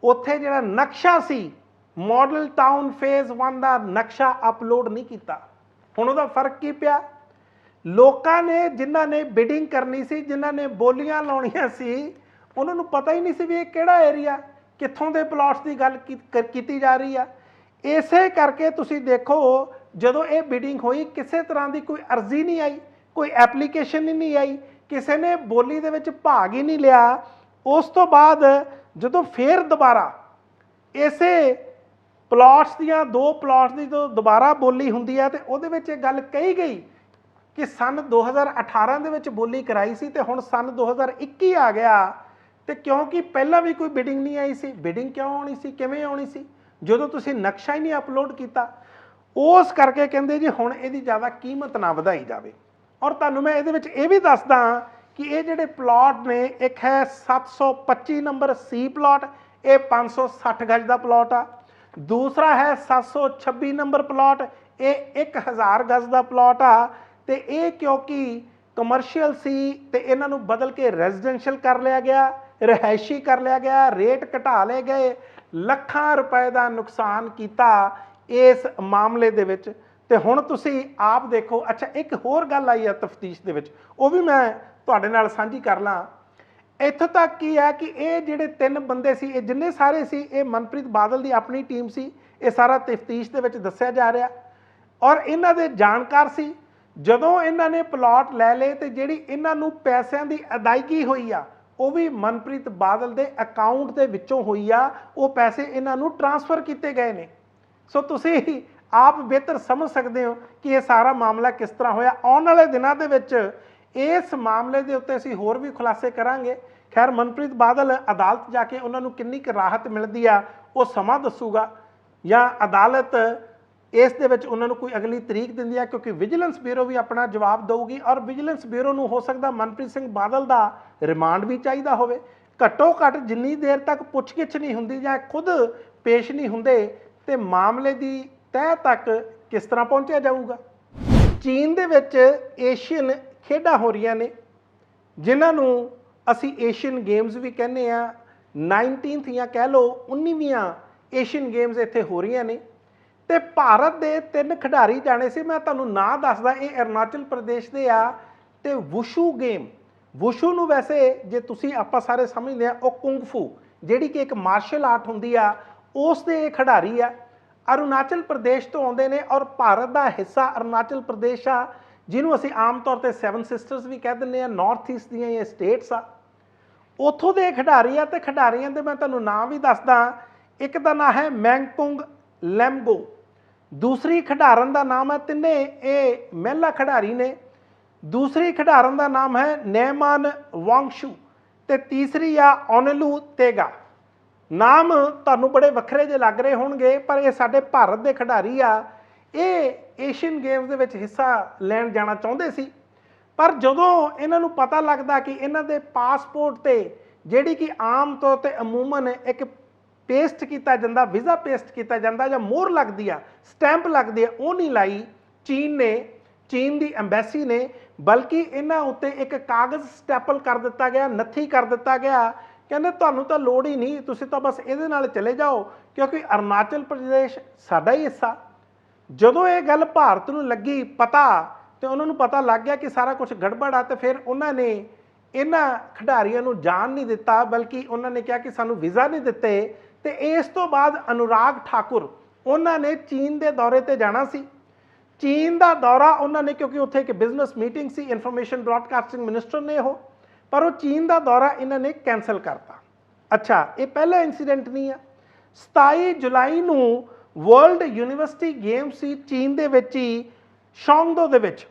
ਉੱਥੇ ਜਿਹੜਾ ਨਕਸ਼ਾ ਸੀ ਮਾਡਲ ਟਾਊਨ ਫੇਜ਼ 1 ਦਾ ਨਕਸ਼ਾ ਅਪਲੋਡ ਨਹੀਂ ਕੀਤਾ। ਹੁਣ ਉਹਦਾ ਫਰਕ ਕੀ ਪਿਆ, ਲੋਕਾਂ ਨੇ ਜਿਨ੍ਹਾਂ ਨੇ ਬਿਡਿੰਗ ਕਰਨੀ ਸੀ, ਜਿਨ੍ਹਾਂ ਨੇ ਬੋਲੀਆਂ ਲਾਉਣੀਆਂ ਸੀ, ਉਹਨਾਂ ਨੂੰ ਪਤਾ ਹੀ ਨਹੀਂ ਸੀ ਵੀ ਇਹ ਕਿਹੜਾ ਏਰੀਆ, ਕਿੱਥੋਂ ਦੇ ਪਲਾਟਸ ਦੀ ਗੱਲ ਕੀਤੀ ਜਾ ਰਹੀ ਆ। ਇਸੇ ਕਰਕੇ ਤੁਸੀਂ ਦੇਖੋ ਜਦੋਂ ਇਹ ਬਿਡਿੰਗ ਹੋਈ ਕਿਸੇ ਤਰ੍ਹਾਂ ਦੀ ਕੋਈ ਅਰਜ਼ੀ ਨਹੀਂ ਆਈ, ਕੋਈ ਐਪਲੀਕੇਸ਼ਨ ਹੀ ਨਹੀਂ ਆਈ, ਕਿਸੇ ਨੇ ਬੋਲੀ ਦੇ ਵਿੱਚ ਭਾਗ ਹੀ ਨਹੀਂ ਲਿਆ। ਉਸ ਤੋਂ ਬਾਅਦ ਜਦੋਂ ਫੇਰ ਦੁਬਾਰਾ ਇਸੇ ਪਲਾਟਸ ਦੀਆਂ 2 ਪਲਾਟਸ ਦੀ ਜਦੋਂ ਦੁਬਾਰਾ ਬੋਲੀ ਹੁੰਦੀ ਹੈ ਤੇ ਉਹਦੇ ਵਿੱਚ ਇਹ ਗੱਲ ਕਹੀ ਗਈ ਕਿ ਸਨ 2018 ਦੇ ਵਿੱਚ ਬੋਲੀ ਕਰਾਈ ਸੀ ਤੇ ਹੁਣ ਸਨ 2021 ਆ ਗਿਆ, ਤੇ ਕਿਉਂਕਿ ਪਹਿਲਾਂ ਵੀ ਕੋਈ ਬਿਡਿੰਗ ਨਹੀਂ ਆਈ ਸੀ। ਬਿਡਿੰਗ ਕਿਉਂ ਆਉਣੀ ਸੀ, ਕਿਵੇਂ ਆਉਣੀ ਸੀ ਜਦੋਂ ਤੁਸੀਂ ਨਕਸ਼ਾ ਹੀ ਨਹੀਂ ਅਪਲੋਡ ਕੀਤਾ। ਉਸ ਕਰਕੇ ਕਹਿੰਦੇ ਜੀ ਹੁਣ ਇਹਦੀ ਜ਼ਿਆਦਾ ਕੀਮਤ ਨਾ ਵਧਾਈ ਜਾਵੇ। ਔਰ ਤੁਹਾਨੂੰ ਮੈਂ ਇਹਦੇ ਵਿੱਚ ਇਹ ਵੀ ਦੱਸਦਾ कि ये ਜਿਹੜੇ ਪਲਾਟ ਨੇ, ਇੱਕ ਹੈ 725 ਨੰਬਰ ਸੀ ਪਲਾਟ, ਇਹ 560 ਗਜ ਦਾ ਪਲਾਟ ਆ। ਦੂਸਰਾ ਹੈ 726 ਨੰਬਰ ਪਲਾਟ, ਇਹ 1000 ਗਜ ਦਾ ਪਲਾਟ ਆ। ਤੇ ਇਹ ਕਿਉਂਕਿ ਕਮਰਸ਼ੀਅਲ ਸੀ ਤੇ ਇਹਨਾਂ ਨੂੰ ਬਦਲ ਕੇ ਰੈਜ਼ੀਡੈਂਸ਼ੀਅਲ ਕਰ ਲਿਆ ਗਿਆ, ਰਿਹਾਇਸ਼ੀ ਕਰ ਲਿਆ ਗਿਆ, ਰੇਟ ਘਟਾ ਲਏ ਗਏ। ਲੱਖਾਂ ਰੁਪਏ ਦਾ ਨੁਕਸਾਨ ਕੀਤਾ ਇਸ ਮਾਮਲੇ ਦੇ ਵਿੱਚ। ਤੇ ਹੁਣ ਤੁਸੀਂ ਆਪ ਦੇਖੋ। ਅੱਛਾ, ਇੱਕ ਹੋਰ ਗੱਲ ਆਈ ਆ ਤਫਤੀਸ਼ ਦੇ ਵਿੱਚ, ਉਹ ਵੀ ਮੈਂ ਤੁਹਾਡੇ ਨਾਲ ਸਾਂਝੀ ਕਰ ਲਾਂ। ਇੱਥੋਂ ਤੱਕ ਕੀ ਹੈ ਕਿ ਇਹ ਜਿਹੜੇ 3 ਬੰਦੇ ਸੀ, ਇਹ ਜਿੰਨੇ ਸਾਰੇ ਸੀ, ਇਹ ਮਨਪ੍ਰੀਤ ਬਾਦਲ ਦੀ ਆਪਣੀ ਟੀਮ ਸੀ। ਇਹ ਸਾਰਾ ਤਫਤੀਸ਼ ਦੇ ਵਿੱਚ ਦੱਸਿਆ ਜਾ ਰਿਹਾ। ਔਰ ਇਹਨਾਂ ਦੇ ਜਾਣਕਾਰ ਸੀ। ਜਦੋਂ ਇਹਨਾਂ ਨੇ ਪਲਾਟ ਲੈ ਲਏ ਤੇ ਜਿਹੜੀ ਇਹਨਾਂ ਨੂੰ ਪੈਸਿਆਂ ਦੀ ਅਦਾਇਗੀ ਹੋਈ ਆ, ਉਹ ਵੀ ਮਨਪ੍ਰੀਤ ਬਾਦਲ ਦੇ ਅਕਾਊਂਟ ਦੇ ਵਿੱਚੋਂ ਹੋਈ ਆ। ਉਹ ਪੈਸੇ ਇਹਨਾਂ ਨੂੰ ਟ੍ਰਾਂਸਫਰ ਕੀਤੇ ਗਏ ਨੇ। ਸੋ ਤੁਸੀਂ ਆਪ ਬਿਹਤਰ ਸਮਝ ਸਕਦੇ ਹੋ ਕਿ ਇਹ ਸਾਰਾ ਮਾਮਲਾ ਕਿਸ ਤਰ੍ਹਾਂ ਹੋਇਆ। ਆਉਣ ਵਾਲੇ ਦਿਨਾਂ ਦੇ ਵਿੱਚ ਇਸ ਮਾਮਲੇ ਦੇ ਉੱਤੇ ਅਸੀਂ ਹੋਰ ਵੀ ਖੁਲਾਸੇ ਕਰਾਂਗੇ। ਖੈਰ, ਮਨਪ੍ਰੀਤ ਬਾਦਲ ਅਦਾਲਤ ਜਾ ਕੇ ਉਹਨਾਂ ਨੂੰ ਕਿੰਨੀ ਕੁ ਰਾਹਤ ਮਿਲਦੀ ਆ, ਉਹ ਸਮਾਂ ਦੱਸੂਗਾ, ਜਾਂ ਅਦਾਲਤ ਇਸ ਦੇ ਵਿੱਚ ਉਹਨਾਂ ਨੂੰ ਕੋਈ ਅਗਲੀ ਤਰੀਕ ਦਿੰਦੀ ਆ, ਕਿਉਂਕਿ ਵਿਜੀਲੈਂਸ ਬਿਊਰੋ ਵੀ ਆਪਣਾ ਜਵਾਬ ਦੇਊਗੀ। ਔਰ ਵਿਜੀਲੈਂਸ ਬਿਊਰੋ ਨੂੰ ਹੋ ਸਕਦਾ ਮਨਪ੍ਰੀਤ ਸਿੰਘ ਬਾਦਲ ਦਾ ਰਿਮਾਂਡ ਵੀ ਚਾਹੀਦਾ ਹੋਵੇ। ਘੱਟੋ ਘੱਟ ਜਿੰਨੀ ਦੇਰ ਤੱਕ ਪੁੱਛਗਿੱਛ ਨਹੀਂ ਹੁੰਦੀ ਜਾਂ ਖੁਦ ਪੇਸ਼ ਨਹੀਂ ਹੁੰਦੇ, ਤੇ ਮਾਮਲੇ ਦੀ ਤਹਿ ਤੱਕ ਕਿਸ ਤਰ੍ਹਾਂ ਪਹੁੰਚਿਆ ਜਾਊਗਾ। ਚੀਨ ਦੇ ਵਿੱਚ ਏਸ਼ੀਅਨ ਖੇਡਾਂ ਹੋ ਰਹੀਆਂ ਨੇ, ਜਿਨ੍ਹਾਂ ਨੂੰ ਅਸੀਂ ਏਸ਼ੀਅਨ ਗੇਮਸ ਵੀ ਕਹਿੰਦੇ ਆ। 19th ਜਾਂ ਕਹਿ ਲਓ 19ਵੀਆਂ ਏਸ਼ੀਅਨ ਗੇਮਸ ਇੱਥੇ ਹੋ ਰਹੀਆਂ ਨੇ। ਤੇ ਭਾਰਤ ਦੇ 3 ਖਿਡਾਰੀ ਜਾਣੇ ਸੀ। ਮੈਂ ਤੁਹਾਨੂੰ ਨਾਂ ਦੱਸਦਾ, ਇਹ ਅਰੁਣਾਚਲ ਪ੍ਰਦੇਸ਼ ਦੇ ਆ। ਤੇ ਵੁਸ਼ੂ ਗੇਮ, ਵੁਸ਼ੂ ਨੂੰ ਵੈਸੇ ਜੇ ਤੁਸੀਂ ਆਪਾਂ ਸਾਰੇ ਸਮਝਦੇ ਆ, ਉਹ ਕੁੰਗ ਫੂ ਜਿਹੜੀ ਕਿ ਇੱਕ ਮਾਰਸ਼ਲ ਆਰਟ ਹੁੰਦੀ ਆ, ਉਸ ਦੇ ਇਹ ਖਿਡਾਰੀ ਆ। ਅਰੁਣਾਚਲ ਪ੍ਰਦੇਸ਼ ਤੋਂ ਆਉਂਦੇ ਨੇ ਔਰ ਭਾਰਤ ਦਾ ਹਿੱਸਾ ਅਰੁਣਾਚਲ ਪ੍ਰਦੇਸ਼ ਆ, ਜਿਹਨੂੰ ਅਸੀਂ ਆਮ ਤੌਰ ਤੇ 7 ਸਿਸਟਰਸ ਵੀ ਕਹਿ ਦਿੰਦੇ ਆ। ਨਾਰਥ ਈਸਟ ਦੀਆਂ ਇਹ ਸਟੇਟਸ ਆ, ਉੱਥੋਂ ਦੇ ਖਿਡਾਰੀ ਆ। ਤੇ ਖਿਡਾਰੀਆਂ ਦੇ ਮੈਂ ਤੁਹਾਨੂੰ ਨਾਂ ਵੀ ਦੱਸਦਾ। ਇੱਕ ਦਾ ਨਾਂ ਹੈ ਮੈਂਗਪੁੰਗ ਲੈਮਗੋ, ਦੂਸਰੀ ਖਿਡਾਰਨ ਦਾ ਨਾਮ ਹੈ, ਤਿੰਨੇ ਇਹ ਮਹਿਲਾ ਖਿਡਾਰੀ ਨੇ। ਦੂਸਰੀ ਖਿਡਾਰਨ ਦਾ ਨਾਮ ਹੈ ਨੈਮਾਨ ਵਾਂਗਸ਼ੂ, ਤੇ ਤੀਸਰੀ ਆ ਓਨਲੂ ਤੇਗਾ। ਨਾਮ ਤੁਹਾਨੂੰ ਬੜੇ ਵੱਖਰੇ ਜਿਹੇ ਲੱਗ ਰਹੇ ਹੋਣਗੇ, ਪਰ ਇਹ ਸਾਡੇ ਭਾਰਤ ਦੇ ਖਿਡਾਰੀ ਆ। ਇਹ ਏਸ਼ੀਅਨ ਗੇਮਸ ਦੇ ਵਿੱਚ ਹਿੱਸਾ ਲੈਣ ਜਾਣਾ ਚਾਹੁੰਦੇ ਸੀ, ਪਰ ਜਦੋਂ ਇਹਨਾਂ ਨੂੰ ਪਤਾ ਲੱਗਦਾ ਕਿ ਇਹਨਾਂ ਦੇ ਪਾਸਪੋਰਟ ਤੇ ਜਿਹੜੀ ਕਿ ਆਮ ਤੌਰ ਤੇ ਅਮੂਮਨ ਇੱਕ ਪੇਸਟ ਕੀਤਾ ਜਾਂਦਾ, ਵੀਜ਼ਾ ਪੇਸਟ ਕੀਤਾ ਜਾਂਦਾ ਜਾਂ ਮੋਹਰ ਲੱਗਦੀ ਆ, ਸਟੈਂਪ ਲੱਗਦੀ ਆ, ਉਹ ਨਹੀਂ ਲਾਈ ਚੀਨ ਦੀ ਐਮਬੈਸੀ ਨੇ, ਬਲਕਿ ਇਹਨਾਂ ਉੱਤੇ ਇੱਕ ਕਾਗਜ਼ ਸਟੈਪਲ ਕਰ ਦਿੱਤਾ ਗਿਆ, ਨੱਥੀ ਕਰ ਦਿੱਤਾ ਗਿਆ। ਕਹਿੰਦੇ ਤੁਹਾਨੂੰ ਤਾਂ ਲੋੜ ਹੀ ਨਹੀਂ, ਤੁਸੀਂ ਤਾਂ ਬਸ ਇਹਦੇ ਨਾਲ ਚਲੇ ਜਾਓ, ਕਿਉਂਕਿ ਅਰੁਣਾਚਲ ਪ੍ਰਦੇਸ਼ ਸਾਡਾ ਹੀ ਹਿੱਸਾ। ਜਦੋਂ ਇਹ ਗੱਲ ਭਾਰਤ ਨੂੰ ਲੱਗੀ ਪਤਾ, ਤੇ ਉਹਨਾਂ ਨੂੰ ਪਤਾ ਲੱਗ ਗਿਆ ਕਿ ਸਾਰਾ ਕੁਝ ਗੜਬੜ ਆ, ਤੇ ਫਿਰ ਉਹਨਾਂ ਨੇ ਇਹਨਾਂ ਖਿਡਾਰੀਆਂ ਨੂੰ ਜਾਣ ਨਹੀਂ ਦਿੱਤਾ, ਬਲਕਿ ਉਹਨਾਂ ਨੇ ਕਿਹਾ ਕਿ ਸਾਨੂੰ ਵੀਜ਼ਾ ਨਹੀਂ ਦਿੱਤੇ। ਤੇ ਇਸ ਤੋਂ ਬਾਅਦ ਅਨੁਰਾਗ ਠਾਕੁਰ, ਉਹਨਾਂ ਨੇ ਚੀਨ ਦੇ ਦੌਰੇ ਤੇ ਜਾਣਾ ਸੀ। ਚੀਨ ਦਾ ਦੌਰਾ ਉਹਨਾਂ ਨੇ, ਕਿਉਂਕਿ ਉੱਥੇ ਇੱਕ ਬਿਜ਼ਨਸ ਮੀਟਿੰਗ ਸੀ, ਇਨਫੋਰਮੇਸ਼ਨ ਬ੍ਰੌਡਕਾਸਟਿੰਗ ਮਿਨਿਸਟਰ ਨੇ ਉਹ, ਪਰ ਉਹ ਚੀਨ ਦਾ ਦੌਰਾ ਇਹਨਾਂ ਨੇ ਕੈਂਸਲ ਕਰਤਾ। ਅੱਛਾ, ਇਹ ਪਹਿਲਾ ਇਨਸੀਡੈਂਟ ਨਹੀਂ ਆ। 27 ਜੁਲਾਈ ਨੂੰ ਵਰਲਡ ਯੂਨੀਵਰਸਿਟੀ ਗੇਮ ਸੀ ਚੀਨ ਦੇ ਵਿੱਚ ਹੀ, ਸ਼ੌਂਗਦੋ ਦੇ ਵਿੱਚ।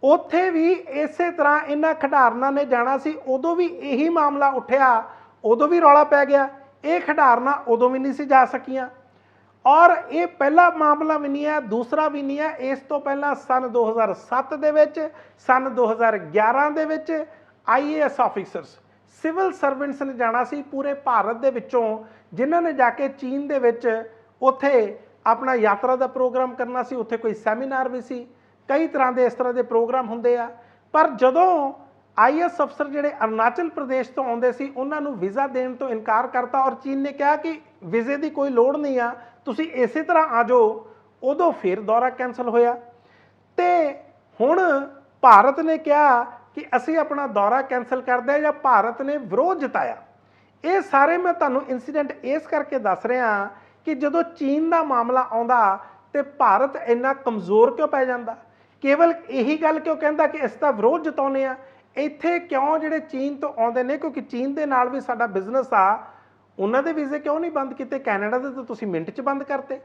ਉੱਥੇ ਵੀ ਇਸੇ ਤਰ੍ਹਾਂ ਇਹਨਾਂ ਖਿਡਾਰਨਾਂ ਨੇ ਜਾਣਾ ਸੀ। ਉਦੋਂ ਵੀ ਇਹੀ ਮਾਮਲਾ ਉੱਠਿਆ, ਉਦੋਂ ਵੀ ਰੌਲਾ ਪੈ ਗਿਆ। ਇਹ ਖਿਡਾਰਨਾਂ ਉਦੋਂ ਵੀ ਨਹੀਂ ਸੀ ਜਾ ਸਕੀਆਂ। ਔਰ ਇਹ ਪਹਿਲਾ ਮਾਮਲਾ ਵੀ ਨਹੀਂ ਹੈ, ਦੂਸਰਾ ਵੀ ਨਹੀਂ ਹੈ। ਇਸ ਤੋਂ ਪਹਿਲਾਂ ਸਨ 2007 ਦੇ ਵਿੱਚ, ਸਨ 2011 ਦੇ ਵਿੱਚ IAS ਆਫੀਸਰਸ, ਸਿਵਲ ਸਰਵੈਂਟਸ ਨੇ ਜਾਣਾ ਸੀ ਪੂਰੇ ਭਾਰਤ ਦੇ ਵਿੱਚੋਂ, ਜਿਨ੍ਹਾਂ ਨੇ ਜਾ ਕੇ ਚੀਨ ਦੇ ਵਿੱਚ ਉੱਥੇ ਆਪਣਾ ਯਾਤਰਾ ਦਾ ਪ੍ਰੋਗਰਾਮ ਕਰਨਾ ਸੀ। ਉੱਥੇ ਕੋਈ ਸੈਮੀਨਾਰ ਵੀ ਸੀ, ਕਈ ਤਰ੍ਹਾਂ ਦੇ ਇਸ ਤਰ੍ਹਾਂ ਦੇ ਪ੍ਰੋਗਰਾਮ ਹੁੰਦੇ ਆ। ਪਰ ਜਦੋਂ IAS ਅਫਸਰ ਜਿਹੜੇ ਅਰੁਣਾਚਲ ਪ੍ਰਦੇਸ਼ ਤੋਂ ਆਉਂਦੇ ਸੀ, ਉਹਨਾਂ ਨੂੰ ਵੀਜ਼ਾ ਦੇਣ ਤੋਂ ਇਨਕਾਰ ਕਰਤਾ ਔਰ ਚੀਨ ਨੇ ਕਿਹਾ ਕਿ ਵੀਜ਼ੇ ਦੀ ਕੋਈ ਲੋੜ ਨਹੀਂ ਆ, ਤੁਸੀਂ ਇਸੇ ਤਰ੍ਹਾਂ ਆ ਜਾਓ। ਉਦੋਂ ਫਿਰ ਦੌਰਾ ਕੈਂਸਲ ਹੋਇਆ। ਤੇ ਹੁਣ ਭਾਰਤ ਨੇ ਕਿਹਾ ਕਿ ਅਸੀਂ ਆਪਣਾ ਦੌਰਾ ਕੈਂਸਲ ਕਰਦੇ ਹਾਂ, ਜਾਂ ਭਾਰਤ ਨੇ ਵਿਰੋਧ ਜਤਾਇਆ। ਇਹ ਸਾਰੇ ਮੈਂ ਤੁਹਾਨੂੰ ਇਨਸੀਡੈਂਟ ਇਸ ਕਰਕੇ ਦੱਸ ਰਿਹਾ ਕਿ ਜਦੋਂ ਚੀਨ ਦਾ ਮਾਮਲਾ ਆਉਂਦਾ ਤੇ ਭਾਰਤ ਇੰਨਾ ਕਮਜ਼ੋਰ ਕਿਉਂ ਪੈ ਜਾਂਦਾ। ਕੇਵਲ ਇਹੀ ਗੱਲ ਕਿਉਂ ਕਹਿੰਦਾ ਕਿ ਇਸ ਦਾ ਵਿਰੋਧ ਜਤਾਉਂਦੇ ਆ। ਇੱਥੇ ਕਿਉਂ ਜਿਹੜੇ ਚੀਨ ਤੋਂ ਆਉਂਦੇ ਨੇ, ਕਿਉਂਕਿ ਚੀਨ ਦੇ ਨਾਲ ਵੀ ਸਾਡਾ ਬਿਜ਼ਨਸ ਆ, ਉਹਨਾਂ ਦੇ ਵੀਜ਼ੇ ਕਿਉਂ ਨਹੀਂ ਬੰਦ ਕੀਤੇ? ਕੈਨੇਡਾ ਦੇ ਤਾਂ ਤੁਸੀਂ ਮਿੰਟ 'ਚ ਬੰਦ ਕਰਤੇ।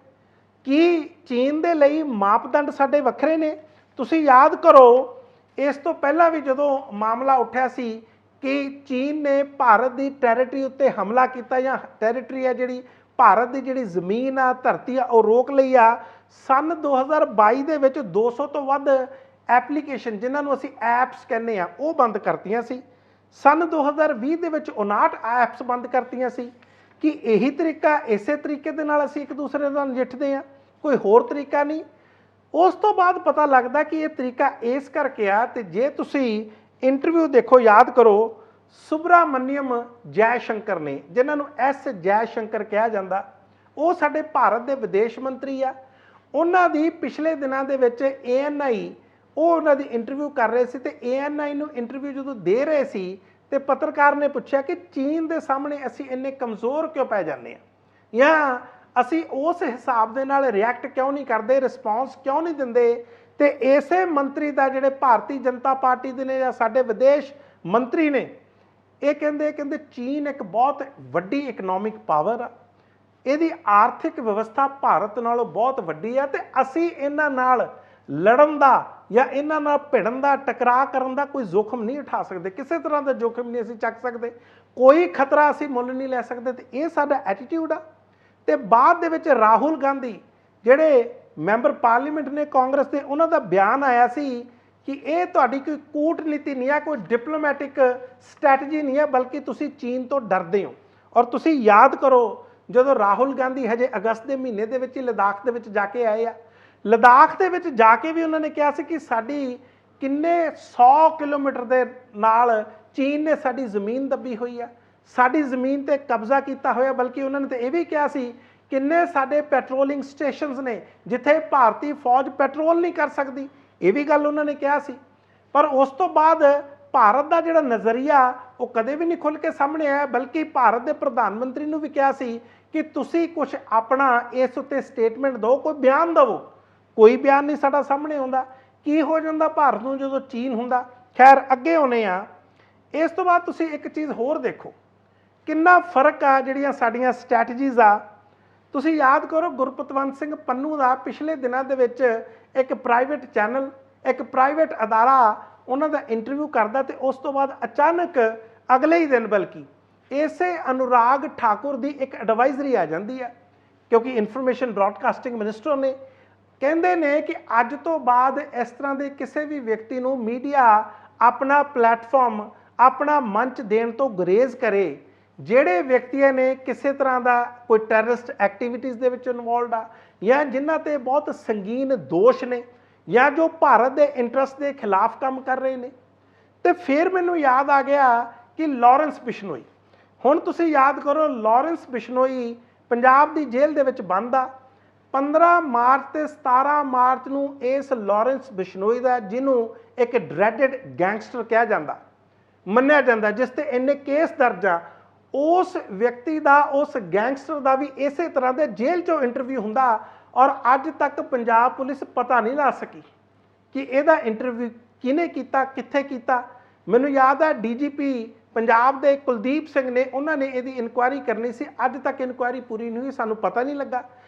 ਕੀ ਚੀਨ ਦੇ ਲਈ ਮਾਪਦੰਡ ਸਾਡੇ ਵੱਖਰੇ ਨੇ? ਤੁਸੀਂ ਯਾਦ ਕਰੋ, ਇਸ ਤੋਂ ਪਹਿਲਾਂ ਵੀ ਜਦੋਂ ਮਾਮਲਾ ਉੱਠਿਆ ਸੀ ਕਿ ਚੀਨ ਨੇ ਭਾਰਤ ਦੀ ਟੈਰੀਟਰੀ ਉੱਤੇ ਹਮਲਾ ਕੀਤਾ, ਜਾਂ ਟੈਰੀਟਰੀ ਆ ਜਿਹੜੀ ਭਾਰਤ ਦੀ ਜਿਹੜੀ ਜ਼ਮੀਨ ਆ, ਧਰਤੀ ਆ, ਉਹ ਰੋਕ ਲਈ ਆ। ਸਨ 2022 ਦੇ ਵਿੱਚ 200 ਤੋਂ ਵੱਧ ਐਪਲੀਕੇਸ਼ਨ, ਜਿਨ੍ਹਾਂ ਨੂੰ ਅਸੀਂ ਐਪਸ ਕਹਿੰਦੇ ਆ, ਉਹ ਬੰਦ ਕਰਤੀਆਂ ਸੀ। सन 2020 ਦੇ ਵਿੱਚ 59 ਐਪਸ ਬੰਦ ਕਰਤੀਆਂ ਸੀ। ਕਿ ਇਹੀ ਤਰੀਕਾ, ਇਸੇ ਤਰੀਕੇ ਦੇ ਨਾਲ ਅਸੀਂ ਇੱਕ ਦੂਸਰੇ ਨਾਲ ਨਜਿੱਠਦੇ ਹਾਂ, ਕੋਈ ਹੋਰ ਤਰੀਕਾ ਨਹੀਂ। ਉਸ ਤੋਂ ਬਾਅਦ ਪਤਾ ਲੱਗਦਾ ਕਿ ਇਹ ਤਰੀਕਾ ਇਸ ਕਰਕੇ ਆ। ਤੇ ਜੇ ਤੁਸੀਂ ਇੰਟਰਵਿਊ ਦੇਖੋ, ਯਾਦ ਕਰੋ, ਸੁਬਰਾਮਨਿਅਮ ਜੈ ਸ਼ੰਕਰ ਨੇ, ਜਿਨ੍ਹਾਂ ਨੂੰ ਐਸ ਜੈ ਸ਼ੰਕਰ ਕਿਹਾ ਜਾਂਦਾ, ਉਹ ਸਾਡੇ ਭਾਰਤ ਦੇ ਵਿਦੇਸ਼ ਮੰਤਰੀ ਆ। ਉਹਨਾਂ ਦੀ ਪਿਛਲੇ ਦਿਨਾਂ ਦੇ ਵਿੱਚ ANI, ਉਹ ਉਹਨਾਂ ਦੀ ਇੰਟਰਵਿਊ ਕਰ ਰਹੇ ਸੀ। ਤੇ ANI ਨੂੰ ਇੰਟਰਵਿਊ ਜਦੋਂ ਦੇ ਰਹੇ ਸੀ ਤੇ ਪੱਤਰਕਾਰ ਨੇ ਪੁੱਛਿਆ ਕਿ ਚੀਨ ਦੇ ਸਾਹਮਣੇ ਅਸੀਂ ਇੰਨੇ ਕਮਜ਼ੋਰ ਕਿਉਂ ਪੈ ਜਾਂਦੇ ਹਾਂ, ਜਾਂ ਅਸੀਂ ਉਸ ਹਿਸਾਬ ਦੇ ਨਾਲ ਰਿਐਕਟ ਕਿਉਂ ਨਹੀਂ ਕਰਦੇ, ਰਿਸਪੌਂਸ ਕਿਉਂ ਨਹੀਂ ਦਿੰਦੇ। ਤੇ ਇਸੇ ਮੰਤਰੀ ਦਾ, ਜਿਹੜੇ ਭਾਰਤੀ ਜਨਤਾ ਪਾਰਟੀ ਦੇ ਨੇ ਜਾਂ ਸਾਡੇ ਵਿਦੇਸ਼ ਮੰਤਰੀ ਨੇ, ਇਹ ਕਹਿੰਦੇ ਚੀਨ ਇੱਕ ਬਹੁਤ ਵੱਡੀ ਇਕਨੋਮਿਕ ਪਾਵਰ ਆ, ਇਹਦੀ ਆਰਥਿਕ ਵਿਵਸਥਾ ਭਾਰਤ ਨਾਲੋਂ ਬਹੁਤ ਵੱਡੀ ਆ, ਤੇ ਅਸੀਂ ਇਹਨਾਂ ਨਾਲ ਲੜਨ ਦਾ ਜਾਂ ਇਹਨਾਂ ਨਾਲ ਭਿੜਨ ਦਾ, ਟਕਰਾਅ ਕਰਨ ਦਾ ਕੋਈ ਜੋਖਮ ਨਹੀਂ ਉਠਾ ਸਕਦੇ, ਕਿਸੇ ਤਰ੍ਹਾਂ ਦਾ ਜੋਖਮ ਨਹੀਂ ਅਸੀਂ ਚੱਕ ਸਕਦੇ, ਕੋਈ ਖਤਰਾ ਅਸੀਂ ਮੁੱਲ ਨਹੀਂ ਲੈ ਸਕਦੇ। ਤੇ ਇਹ ਸਾਡਾ ਐਟੀਟਿਊਡ ਆ। ਤੇ ਬਾਅਦ ਦੇ ਵਿੱਚ ਰਾਹੁਲ ਗਾਂਧੀ, ਜਿਹੜੇ ਮੈਂਬਰ ਪਾਰਲੀਮੈਂਟ ਨੇ ਕਾਂਗਰਸ ਦੇ, ਉਹਨਾਂ ਦਾ ਬਿਆਨ ਆਇਆ ਸੀ ਕਿ ਇਹ ਤੁਹਾਡੀ ਕੋਈ ਕੂਟਨੀਤੀ ਨਹੀਂ ਹੈ, ਕੋਈ ਡਿਪਲੋਮੈਟਿਕ ਸਟ੍ਰੈਟਜੀ ਨਹੀਂ ਹੈ, ਬਲਕਿ ਤੁਸੀਂ ਚੀਨ ਤੋਂ ਡਰਦੇ ਹੋ। ਔਰ ਤੁਸੀਂ ਯਾਦ ਕਰੋ, ਜਦੋਂ ਰਾਹੁਲ ਗਾਂਧੀ ਹਜੇ ਅਗਸਤ ਦੇ ਮਹੀਨੇ ਦੇ ਵਿੱਚ ਹੀ ਲਦਾਖ ਦੇ ਵਿੱਚ ਜਾ ਕੇ ਆਏ ਆ, ਲਦਾਖ ਦੇ ਵਿੱਚ ਜਾ ਕੇ ਵੀ ਉਹਨਾਂ ਨੇ ਕਿਹਾ ਸੀ ਕਿ ਸਾਡੀ ਕਿੰਨੇ 100 ਕਿਲੋਮੀਟਰ ਦੇ ਨਾਲ ਚੀਨ ਨੇ ਸਾਡੀ ਜ਼ਮੀਨ ਦੱਬੀ ਹੋਈ ਆ, ਸਾਡੀ ਜ਼ਮੀਨ ਤੇ ਕਬਜ਼ਾ ਕੀਤਾ ਹੋਇਆ। ਬਲਕਿ ਉਹਨਾਂ ਨੇ ਤਾਂ ਇਹ ਵੀ ਕਿਹਾ ਸੀ ਕਿੰਨੇ ਸਾਡੇ ਪੈਟਰੋਲਿੰਗ ਸਟੇਸ਼ਨਸ ਨੇ ਜਿੱਥੇ ਭਾਰਤੀ ਫੌਜ ਪੈਟਰੋਲ ਨਹੀਂ ਕਰ ਸਕਦੀ, ਇਹ ਵੀ ਗੱਲ ਉਹਨਾਂ ਨੇ ਕਿਹਾ ਸੀ। ਪਰ ਉਸ ਤੋਂ ਬਾਅਦ ਭਾਰਤ ਦਾ ਜਿਹੜਾ ਨਜ਼ਰੀਆ ਉਹ ਕਦੇ ਵੀ ਨਹੀਂ ਖੁੱਲ੍ਹ ਕੇ ਸਾਹਮਣੇ ਆਇਆ, ਬਲਕਿ ਭਾਰਤ ਦੇ ਪ੍ਰਧਾਨ ਮੰਤਰੀ ਨੂੰ ਵੀ ਕਿਹਾ ਸੀ ਕਿ ਤੁਸੀਂ ਕੁਝ ਆਪਣਾ ਇਸ ਉੱਤੇ ਸਟੇਟਮੈਂਟ ਦਿਓ, ਕੋਈ ਬਿਆਨ ਦਿਓ। ਕੋਈ ਬਿਆਨ ਨਹੀਂ ਸਾਡਾ ਸਾਹਮਣੇ ਆਉਂਦਾ। ਕੀ ਹੋ ਜਾਂਦਾ ਭਾਰਤ ਨੂੰ ਜਦੋਂ ਚੀਨ ਹੁੰਦਾ। ਖੈਰ, ਅੱਗੇ ਆਉਨੇ ਆ। ਇਸ ਤੋਂ ਬਾਅਦ ਤੁਸੀਂ ਇੱਕ ਚੀਜ਼ ਹੋਰ ਦੇਖੋ, ਕਿੰਨਾ ਫਰਕ ਆ ਜਿਹੜੀਆਂ ਸਾਡੀਆਂ ਸਟ੍ਰੈਟਜੀਜ਼ ਆ। ਤੁਸੀਂ ਯਾਦ ਕਰੋ, ਗੁਰਪਤਵੰਤ ਸਿੰਘ ਪੰਨੂ ਦਾ ਪਿਛਲੇ ਦਿਨਾਂ ਦੇ ਵਿੱਚ ਇੱਕ ਪ੍ਰਾਈਵੇਟ ਚੈਨਲ, ਇੱਕ ਪ੍ਰਾਈਵੇਟ ਅਦਾਰਾ ਉਹਨਾਂ ਦਾ ਇੰਟਰਵਿਊ ਕਰਦਾ, ਤੇ ਉਸ ਤੋਂ ਬਾਅਦ ਅਚਾਨਕ ਅਗਲੇ ਹੀ ਦਿਨ ਬਲਕਿ ਇਸੇ ਅਨੁਰਾਗ ਠਾਕੁਰ ਦੀ ਇੱਕ ਐਡਵਾਈਜ਼ਰੀ ਆ ਜਾਂਦੀ ਹੈ, ਕਿਉਂਕਿ ਇਨਫੋਰਮੇਸ਼ਨ ਬ੍ਰੌਡਕਾਸਟਿੰਗ ਮਿਨਿਸਟਰ ਨੇ, ਕਹਿੰਦੇ ਨੇ ਕਿ ਅੱਜ ਤੋਂ ਬਾਅਦ ਇਸ ਤਰ੍ਹਾਂ ਦੇ ਕਿਸੇ ਵੀ ਵਿਅਕਤੀ ਨੂੰ ਮੀਡੀਆ ਆਪਣਾ ਪਲੇਟਫਾਰਮ, ਆਪਣਾ ਮੰਚ ਦੇਣ ਤੋਂ ਗੁਰੇਜ਼ ਕਰੇ ਜਿਹੜੇ ਵਿਅਕਤੀਆਂ ਨੇ ਕਿਸੇ ਤਰ੍ਹਾਂ ਦਾ ਕੋਈ ਟੈਰਰਿਸਟ ਐਕਟੀਵਿਟੀਜ਼ ਦੇ ਵਿੱਚ ਇਨਵੋਲਡ ਆ, ਜਾਂ ਜਿਨ੍ਹਾਂ ਤੇ ਬਹੁਤ ਸੰਗੀਨ ਦੋਸ਼ ਨੇ, ਜਾਂ ਜੋ ਭਾਰਤ ਦੇ ਇੰਟਰਸਟ ਦੇ ਖਿਲਾਫ ਕੰਮ ਕਰ ਰਹੇ ਨੇ। ਤੇ ਫਿਰ ਮੈਨੂੰ ਯਾਦ ਆ ਗਿਆ ਕਿ ਲਾਰੈਂਸ ਬਿਸ਼ਨੋਈ, ਹੁਣ ਤੁਸੀਂ ਯਾਦ ਕਰੋ, ਲਾਰੈਂਸ ਬਿਸ਼ਨੋਈ ਪੰਜਾਬ ਦੀ ਜੇਲ੍ਹ ਦੇ ਵਿੱਚ ਬੰਦ ਆ। 15 ਮਾਰਚ ਤੇ 17 ਮਾਰਚ ਨੂੰ ਇਸ ਲਾਰੈਂਸ ਬਿਸ਼ਨੋਈ ਦਾ, ਜਿਹਨੂੰ ਇੱਕ ਡਰੈਡਡ ਗੈਂਗਸਟਰ ਕਿਹਾ ਜਾਂਦਾ, ਮੰਨਿਆ ਜਾਂਦਾ, ਜਿਸ ਤੇ ਇੰਨੇ ਕੇਸ ਦਰਜ ਆ, ਉਸ ਵਿਅਕਤੀ ਦਾ, ਉਸ ਗੈਂਗਸਟਰ ਦਾ ਵੀ ਇਸੇ ਤਰ੍ਹਾਂ ਦੇ ਜੇਲ੍ਹ 'ਚੋਂ ਇੰਟਰਵਿਊ ਹੁੰਦਾ। ਔਰ ਅੱਜ ਤੱਕ ਪੰਜਾਬ ਪੁਲਿਸ ਪਤਾ ਨਹੀਂ ਲਾ ਸਕੀ ਕਿ ਇਹਦਾ ਇੰਟਰਵਿਊ ਕਿਹਨੇ ਕੀਤਾ, ਕਿੱਥੇ ਕੀਤਾ। ਮੈਨੂੰ ਯਾਦ ਹੈ DGP ਪੰਜਾਬ ਦੇ ਕੁਲਦੀਪ ਸਿੰਘ ਨੇ, ਉਹਨਾਂ ਨੇ ਇਹਦੀ ਇਨਕੁਆਇਰੀ ਕਰਨੀ ਸੀ, ਅੱਜ ਤੱਕ ਇਨਕੁਆਇਰੀ ਪੂਰੀ ਨਹੀਂ ਹੋਈ, ਸਾਨੂੰ ਪਤਾ ਨਹੀਂ ਲੱਗਾ।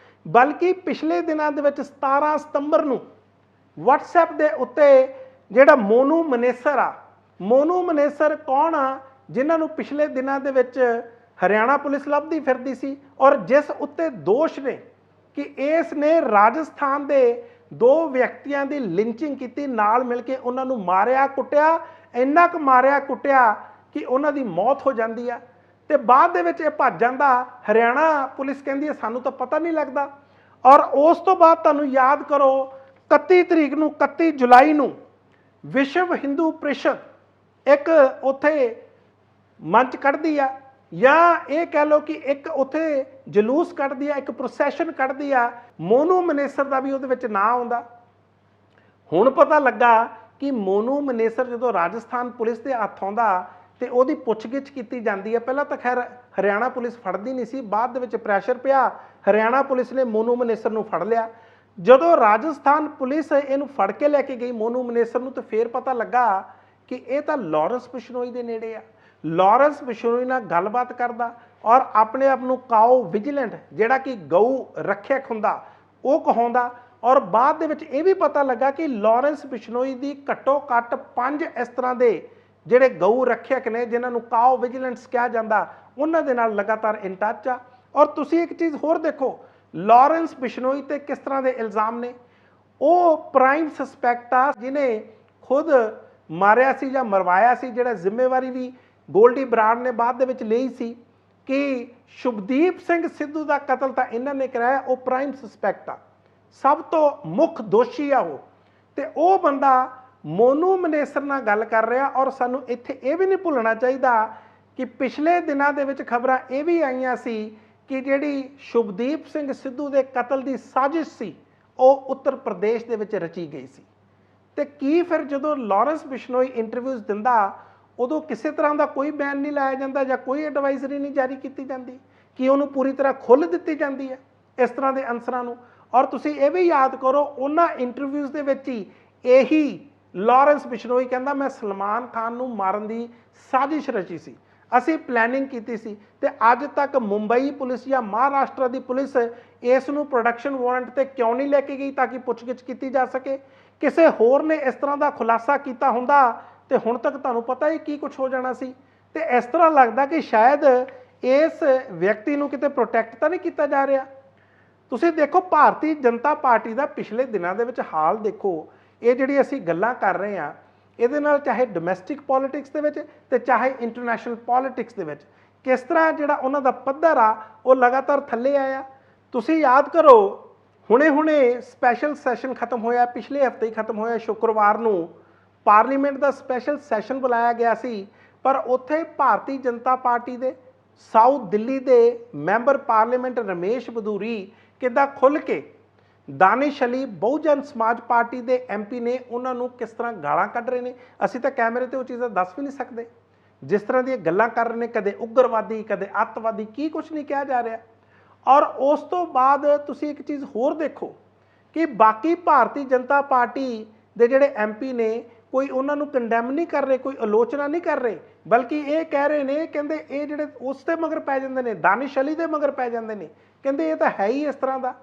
ਬਲਕਿ ਪਿਛਲੇ ਦਿਨਾਂ ਦੇ ਵਿੱਚ 17 ਸਤੰਬਰ ਨੂੰ WhatsApp ਦੇ ਉੱਤੇ ਜਿਹੜਾ ਮੋਨੂ ਮਨੇਸਰ ਆ, ਮੋਨੂ ਮਨੇਸਰ ਕੌਣ ਆ, ਜਿਨ੍ਹਾਂ ਨੂੰ ਪਿਛਲੇ ਦਿਨਾਂ ਦੇ ਵਿੱਚ ਹਰਿਆਣਾ ਪੁਲਿਸ ਲੱਭਦੀ ਫਿਰਦੀ ਸੀ, ਔਰ ਜਿਸ ਉੱਤੇ ਦੋਸ਼ ਨੇ ਕਿ ਇਸ ਨੇ ਰਾਜਸਥਾਨ ਦੇ 2 ਵਿਅਕਤੀਆਂ ਦੀ ਲਿੰਚਿੰਗ ਕੀਤੀ, ਨਾਲ ਮਿਲ ਕੇ ਉਹਨਾਂ ਨੂੰ ਮਾਰਿਆ ਕੁੱਟਿਆ, ਇੰਨਾ ਕੁ ਮਾਰਿਆ ਕੁੱਟਿਆ ਕਿ ਉਹਨਾਂ ਦੀ ਮੌਤ ਹੋ ਜਾਂਦੀ ਆ। ਤੇ ਬਾਅਦ ਦੇ ਵਿੱਚ ਇਹ ਭੱਜ ਜਾਂਦਾ। ਹਰਿਆਣਾ ਪੁਲਿਸ ਕਹਿੰਦੀ ਹੈ ਸਾਨੂੰ ਤਾਂ ਪਤਾ ਨਹੀਂ ਲੱਗਦਾ। ਔਰ ਉਸ ਤੋਂ ਬਾਅਦ ਤੁਹਾਨੂੰ ਯਾਦ ਕਰੋ, 31 ਜੁਲਾਈ ਨੂੰ ਵਿਸ਼ਵ ਹਿੰਦੂ ਪ੍ਰੀਸ਼ਦ ਇੱਕ ਉੱਥੇ ਮੰਚ ਕੱਢਦੀ ਆ, ਜਾਂ ਇਹ ਕਹਿ ਲਓ ਕਿ ਇੱਕ ਉੱਥੇ ਜਲੂਸ ਕੱਢਦੀ ਆ, ਇੱਕ ਪ੍ਰੋਸੈਸ਼ਨ ਕੱਢਦੀ ਆ, ਮੋਨੂ ਮਨੇਸਰ ਦਾ ਵੀ ਉਹਦੇ ਵਿੱਚ ਨਾਂ ਆਉਂਦਾ। ਹੁਣ ਪਤਾ ਲੱਗਾ ਕਿ ਮੋਨੂ ਮਨੇਸਰ ਜਦੋਂ ਰਾਜਸਥਾਨ ਪੁਲਿਸ ਦੇ ਹੱਥ ਆਉਂਦਾ ਤੇ ਉਹਦੀ ਪੁੱਛਗਿੱਛ ਕੀਤੀ ਜਾਂਦੀ ਹੈ। ਪਹਿਲਾਂ ਤਾਂ ਖੈਰ ਹਰਿਆਣਾ ਪੁਲਿਸ ਫੜਦੀ ਨਹੀਂ ਸੀ, ਬਾਅਦ ਦੇ ਵਿੱਚ ਪ੍ਰੈਸ਼ਰ ਪਿਆ, ਹਰਿਆਣਾ ਪੁਲਿਸ ਨੇ ਮੋਨੂ ਮਨੇਸਰ ਨੂੰ ਫੜ ਲਿਆ। ਜਦੋਂ ਰਾਜਸਥਾਨ ਪੁਲਿਸ ਇਹਨੂੰ ਫੜ ਕੇ ਲੈ ਕੇ ਗਈ ਮੋਨੂ ਮਨੇਸਰ ਨੂੰ, ਤੇ ਫਿਰ ਪਤਾ ਲੱਗਾ ਕਿ ਇਹ ਤਾਂ ਲਾਰੈਂਸ ਬਿਸ਼ਨੋਈ ਦੇ ਨੇੜੇ ਆ। ਲਾਰੈਂਸ ਬਿਸ਼ਨੋਈ ਨਾਲ ਗੱਲਬਾਤ ਕਰਦਾ ਔਰ ਆਪਣੇ ਆਪ ਨੂੰ ਕਾਓ ਵਿਜੀਲੈਂਟ, ਜਿਹੜਾ ਕਿ ਗਊ ਰੱਖਿਅਕ ਹੁੰਦਾ, ਉਹ ਕਹਾਉਂਦਾ। ਔਰ ਬਾਅਦ ਦੇ ਵਿੱਚ ਇਹ ਵੀ ਪਤਾ ਲੱਗਾ ਕਿ ਲਾਰੈਂਸ ਬਿਸ਼ਨੋਈ ਦੀ ਘੱਟੋ ਘੱਟ 5 ਇਸ ਤਰ੍ਹਾਂ ਦੇ ਜਿਹੜੇ ਗਊ ਰੱਖਿਅਕ ਨੇ, ਜਿਨ੍ਹਾਂ ਨੂੰ ਕਾਓ ਵਿਜੀਲੈਂਟਸ ਕਿਹਾ ਜਾਂਦਾ, ਉਹਨਾਂ ਦੇ ਨਾਲ ਲਗਾਤਾਰ ਇਨ ਟੱਚ ਆ। ਔਰ ਤੁਸੀਂ ਇੱਕ ਚੀਜ਼ ਹੋਰ ਦੇਖੋ, ਲਾਰੈਂਸ ਬਿਸ਼ਨੋਈ ਤੇ ਕਿਸ ਤਰ੍ਹਾਂ ਦੇ ਇਲਜ਼ਾਮ ਨੇ। ਉਹ ਪ੍ਰਾਈਮ ਸਸਪੈਕਟ ਆ, ਜਿਹਨੇ ਖੁਦ ਮਾਰਿਆ ਸੀ ਜਾਂ ਮਰਵਾਇਆ ਸੀ, ਜਿਹੜਾ ਜ਼ਿੰਮੇਵਾਰੀ ਵੀ ਗੋਲਡੀ ਬਰਾੜ ਨੇ ਬਾਅਦ ਦੇ ਵਿੱਚ ਲਈ ਸੀ ਕਿ ਸ਼ੁਭਦੀਪ ਸਿੰਘ ਸਿੱਧੂ ਦਾ ਕਤਲ ਤਾਂ ਇਹਨਾਂ ਨੇ ਕਰਾਇਆ, ਉਹ ਪ੍ਰਾਈਮ ਸਸਪੈਕਟ ਆ, ਸਭ ਤੋਂ ਮੁੱਖ ਦੋਸ਼ੀ ਆ ਉਹ। ਤੇ ਉਹ ਬੰਦਾ ਮੋਨੂ ਮਨੇਸਰ ਨਾਲ ਗੱਲ ਕਰ ਰਿਹਾ। ਔਰ ਸਾਨੂੰ ਇੱਥੇ ਇਹ ਵੀ ਨਹੀਂ ਭੁੱਲਣਾ ਚਾਹੀਦਾ ਕਿ ਪਿਛਲੇ ਦਿਨਾਂ ਦੇ ਵਿੱਚ ਖਬਰਾਂ ਇਹ ਵੀ ਆਈਆਂ ਸੀ ਕਿ ਜਿਹੜੀ ਸ਼ੁਭਦੀਪ ਸਿੰਘ ਸਿੱਧੂ ਦੇ ਕਤਲ ਦੀ ਸਾਜ਼ਿਸ਼ ਸੀ ਉਹ ਉੱਤਰ ਪ੍ਰਦੇਸ਼ ਦੇ ਵਿੱਚ ਰਚੀ ਗਈ ਸੀ। ਤੇ ਕੀ ਫਿਰ ਜਦੋਂ ਲਾਰੈਂਸ ਬਿਸ਼ਨੋਈ ਇੰਟਰਵਿਊਜ਼ ਦਿੰਦਾ ਉਦੋਂ ਕਿਸੇ ਤਰ੍ਹਾਂ ਦਾ ਕੋਈ ਬੈਨ ਨਹੀਂ ਲਾਇਆ ਜਾਂਦਾ ਜਾਂ ਕੋਈ ਐਡਵਾਈਜ਼ਰੀ ਨਹੀਂ ਜਾਰੀ ਕੀਤੀ ਜਾਂਦੀ ਕਿ ਉਹਨੂੰ ਪੂਰੀ ਤਰ੍ਹਾਂ ਖੁੱਲ੍ਹ ਦਿੱਤੀ ਜਾਂਦੀ ਹੈ ਇਸ ਤਰ੍ਹਾਂ ਦੇ ਅਨਸਰਾਂ ਨੂੰ। ਔਰ ਤੁਸੀਂ ਇਹ ਵੀ ਯਾਦ ਕਰੋ ਉਹਨਾਂ ਇੰਟਰਵਿਊਜ਼ ਦੇ ਵਿੱਚ ਹੀ ਇਹੀ ਲਾਰੈਂਸ ਬਿਸ਼ਨੋਈ ਕਹਿੰਦਾ ਮੈਂ ਸਲਮਾਨ ਖਾਨ ਨੂੰ ਮਾਰਨ ਦੀ ਸਾਜ਼ਿਸ਼ ਰਚੀ ਸੀ, ਅਸੀਂ ਪਲੈਨਿੰਗ ਕੀਤੀ ਸੀ। ਤੇ ਅੱਜ ਤੱਕ ਮੁੰਬਈ ਪੁਲਿਸ ਜਾਂ ਮਹਾਰਾਸ਼ਟਰ ਦੀ ਪੁਲਿਸ ਇਸ ਨੂੰ ਪ੍ਰੋਡਕਸ਼ਨ ਵਾਰੰਟ ਤੇ ਕਿਉਂ ਨਹੀਂ ਲੈ ਕੇ ਗਈ ਤਾਂ ਕਿ ਪੁੱਛਗਿੱਛ ਕੀਤੀ ਜਾ ਸਕੇ। ਕਿਸੇ ਹੋਰ ਨੇ ਇਸ ਤਰ੍ਹਾਂ ਦਾ ਖੁਲਾਸਾ ਕੀਤਾ ਹੁੰਦਾ ਤੇ ਹੁਣ ਤੱਕ ਤੁਹਾਨੂੰ ਪਤਾ ਹੀ ਕੀ ਕੁਝ ਹੋ ਜਾਣਾ ਸੀ। ਤੇ ਇਸ ਤਰ੍ਹਾਂ ਲੱਗਦਾ ਕਿ ਸ਼ਾਇਦ ਇਸ ਵਿਅਕਤੀ ਨੂੰ ਕਿਤੇ ਪ੍ਰੋਟੈਕਟ ਤਾਂ ਨਹੀਂ ਕੀਤਾ ਜਾ ਰਿਹਾ। ਤੁਸੀਂ ਦੇਖੋ ਭਾਰਤੀ ਜਨਤਾ ਪਾਰਟੀ ਦਾ ਪਿਛਲੇ ਦਿਨਾਂ ਦੇ ਵਿੱਚ ਹਾਲ ਦੇਖੋ। ਇਹ ਜਿਹੜੀ ਅਸੀਂ ਗੱਲਾਂ ਕਰ ਰਹੇ ਹਾਂ ਇਹਦੇ ਨਾਲ ਚਾਹੇ ਡੋਮੈਸਟਿਕ ਪੋਲਿਟਿਕਸ ਦੇ ਵਿੱਚ ਤੇ ਚਾਹੇ ਇੰਟਰਨੈਸ਼ਨਲ ਪੋਲਿਟਿਕਸ ਦੇ ਵਿੱਚ ਕਿਸ ਤਰ੍ਹਾਂ ਜਿਹੜਾ ਉਹਨਾਂ ਦਾ ਪੱਧਰ ਆ ਉਹ ਲਗਾਤਾਰ ਥੱਲੇ ਆਇਆ। ਤੁਸੀਂ ਯਾਦ ਕਰੋ ਹੁਣੇ ਸਪੈਸ਼ਲ ਸੈਸ਼ਨ ਖਤਮ ਹੋਇਆ, ਪਿਛਲੇ ਹਫਤੇ ਹੀ ਖਤਮ ਹੋਇਆ, ਸ਼ੁੱਕਰਵਾਰ ਨੂੰ ਪਾਰਲੀਮੈਂਟ ਦਾ ਸਪੈਸ਼ਲ ਸੈਸ਼ਨ ਬੁਲਾਇਆ ਗਿਆ ਸੀ। ਪਰ ਉੱਥੇ ਭਾਰਤੀ ਜਨਤਾ ਪਾਰਟੀ ਦੇ ਸਾਊਥ ਦਿੱਲੀ ਦੇ ਮੈਂਬਰ ਪਾਰਲੀਮੈਂਟ ਰਮੇਸ਼ ਬਦੂਰੀ ਕਿੱਦਾਂ ਖੁੱਲ੍ਹ ਕੇ ਦਾਨਿਸ਼ ਅਲੀ ਬਹੁਜਨ ਸਮਾਜ ਪਾਰਟੀ ਦੇ MP ਨੇ ਉਹਨਾਂ ਨੂੰ ਕਿਸ ਤਰ੍ਹਾਂ ਗਾਲਾਂ ਕੱਢ ਰਹੇ ਨੇ। ਅਸੀਂ ਤਾਂ ਕੈਮਰੇ ਤੇ ਉਹ ਚੀਜ਼ਾਂ ਦੱਸ ਵੀ ਨਹੀਂ ਸਕਦੇ ਜਿਸ ਤਰ੍ਹਾਂ ਦੀਆਂ ਗੱਲਾਂ ਕਰ ਰਹੇ ਨੇ, ਕਦੇ ਉਗਰਵਾਦੀ ਕਦੇ ਅੱਤਵਾਦੀ, ਕੀ ਕੁਝ ਨਹੀਂ ਕਿਹਾ ਜਾ ਰਿਹਾ। ਔਰ ਉਸ ਤੋਂ ਬਾਅਦ ਤੁਸੀਂ ਇੱਕ ਚੀਜ਼ ਹੋਰ ਦੇਖੋ ਕਿ ਬਾਕੀ ਭਾਰਤੀ ਜਨਤਾ ਪਾਰਟੀ ਦੇ ਜਿਹੜੇ MP ਨੇ ਕੋਈ ਉਹਨਾਂ ਨੂੰ ਕੰਡੈਮ ਨਹੀਂ ਕਰ ਰਹੇ, ਕੋਈ ਆਲੋਚਨਾ ਨਹੀਂ ਕਰ ਰਹੇ, ਬਲਕਿ ਇਹ ਕਹਿ ਰਹੇ ਨੇ, ਕਹਿੰਦੇ ਇਹ ਜਿਹੜੇ ਉਸ ਦੇ ਮਗਰ ਪੈ ਜਾਂਦੇ ਨੇ, ਦਾਨਿਸ਼ ਅਲੀ ਦੇ ਮਗਰ ਪੈ ਜਾਂਦੇ ਨੇ, ਕਹਿੰਦੇ ਇਹ ਤਾਂ ਹੈ ਹੀ ਇਸ ਤਰ੍ਹਾਂ ਦਾ।